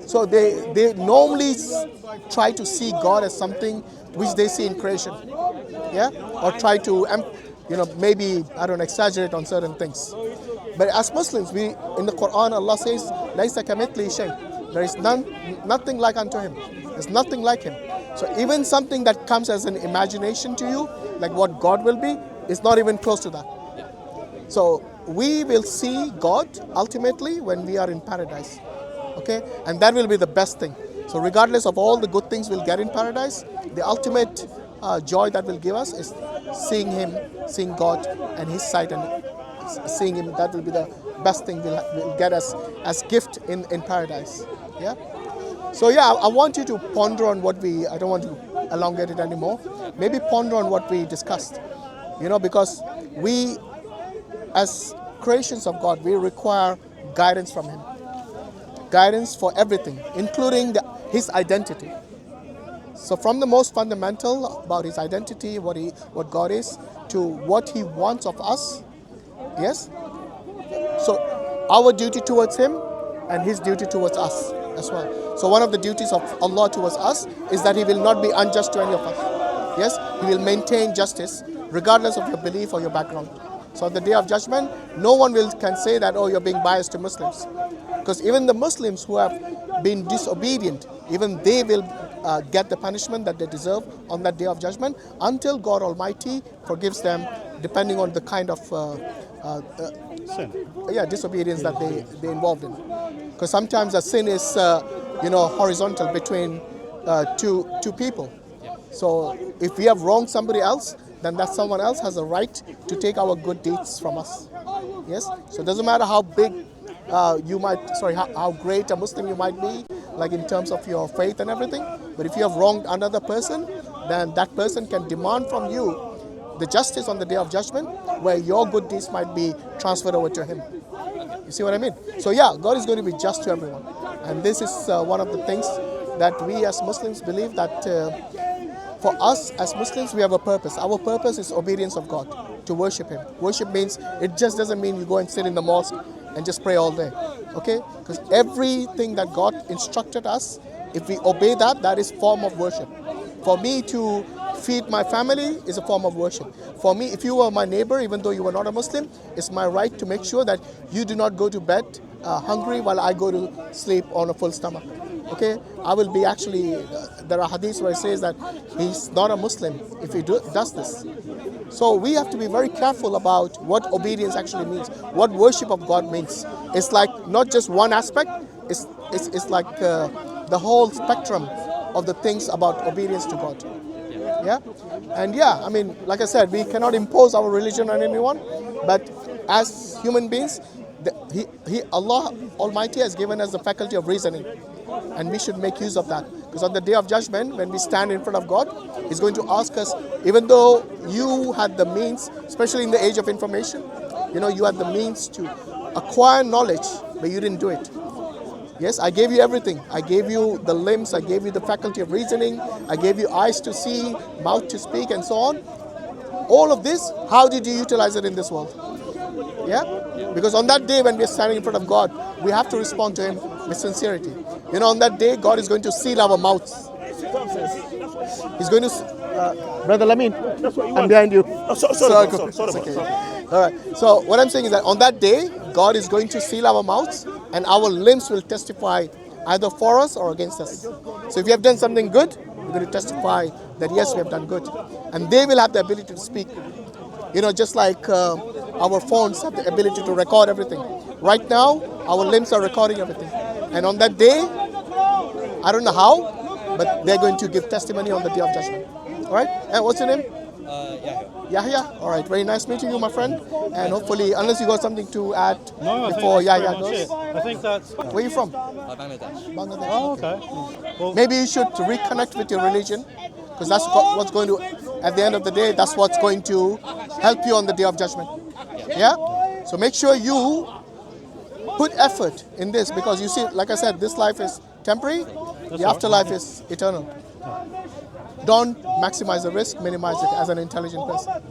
so they normally try to see God as something which they see in creation, yeah, or try to, maybe, I don't know, exaggerate on certain things. But as Muslims, in the Quran, Allah says, "Laysa kamithlihi shay." There is nothing like unto Him. There's nothing like Him. So even something that comes as an imagination to you, like what God will be, is not even close to that. So we will see God ultimately when we are in paradise. Okay, and that will be the best thing. So regardless of all the good things we'll get in paradise, the ultimate joy that will give us is seeing Him, seeing God and His sight, and seeing Him. That will be the best thing we'll get as gift in paradise. Yeah. So yeah, I want you to ponder on I don't want to elongate it anymore. Maybe ponder on what we discussed. Because we, as creations of God, we require guidance from Him. Guidance for everything, including His identity. So from the most fundamental about His identity, what God is, to what He wants of us. Yes? So our duty towards Him and His duty towards us as well. So one of the duties of Allah towards us is that He will not be unjust to any of us. Yes? He will maintain justice regardless of your belief or your background. So on the Day of Judgment, no one can say that, oh, you're being biased to Muslims. Because even the Muslims who have been disobedient, even they will get the punishment that they deserve on that Day of Judgment until God Almighty forgives them, depending on the kind of sin. Disobedience that they involved in. Because sometimes a sin is horizontal between two people. So if we have wronged somebody else, then that someone else has a right to take our good deeds from us. Yes. So it doesn't matter how big how great a Muslim you might be, like in terms of your faith and everything. But if you have wronged another person, then that person can demand from you the justice on the Day of Judgment, where your good deeds might be transferred over to him. You see what I mean? So yeah, God is going to be just to everyone. And this is one of the things that we as Muslims believe, that for us as Muslims, we have a purpose. Our purpose is obedience of God, to worship Him. Worship means, it just doesn't mean you go and sit in the mosque and just pray all day. Okay? Because everything that God instructed us, if we obey that, that is form of worship. For me to feed my family is a form of worship. For me, if you were my neighbor, even though you were not a Muslim, it's my right to make sure that you do not go to bed hungry while I go to sleep on a full stomach. Okay, I will be actually, there are hadiths where it says that he's not a Muslim if he does this. So we have to be very careful about what obedience actually means, what worship of God means. It's like not just one aspect, it's like the whole spectrum of the things about obedience to God. Yeah, and yeah, I mean, like I said, we cannot impose our religion on anyone, but as human beings, Allah Almighty has given us the faculty of reasoning, and we should make use of that. Because on the Day of Judgment, when we stand in front of God, He's going to ask us, even though you had the means, especially in the age of information, you had the means to acquire knowledge, but you didn't do it. Yes, I gave you everything. I gave you the limbs, I gave you the faculty of reasoning, I gave you eyes to see, mouth to speak, and so on. All of this, how did you utilize it in this world? Yeah? Because on that day when we are standing in front of God, we have to respond to Him with sincerity. On that day, God is going to seal our mouths. He's going to... Brother Lamin, I'm behind you. Sorry. All right. So what I'm saying is that on that day, God is going to seal our mouths, and our limbs will testify either for us or against us. So if you have done something good, you're going to testify that yes, we have done good. And they will have the ability to speak. You know, just like our phones have the ability to record everything. Right now, our limbs are recording everything. And on that day, I don't know how, but they're going to give testimony on the day of judgment. All right? And what's your name? Yahya. All right. Very nice meeting you, my friend. And hopefully, unless you got something to add No, before I think Yahya that's pretty goes. much it. I think that's. Where are you from? Bangladesh. Bangladesh. Oh, okay. Well, Maybe you should reconnect with your religion, because that's what's going to, at the end of the day, that's what's going to help you on the day of judgment. Yeah? So make sure you put effort in this, because you see, like I said, this life is temporary, the afterlife is eternal. Don't maximize the risk, minimize it as an intelligent person.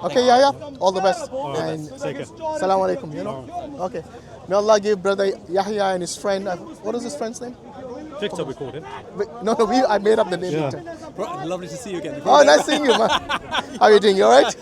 Okay, Yahya, all the best. And take care. Salam alaikum, you know? Okay. May Allah give brother Yahya and his friend, what is his friend's name? Victor, we called him. No, I made up the name. Yeah. Victor. Bro, lovely to see you again. Oh, nice seeing you, man. How are you doing? You all right?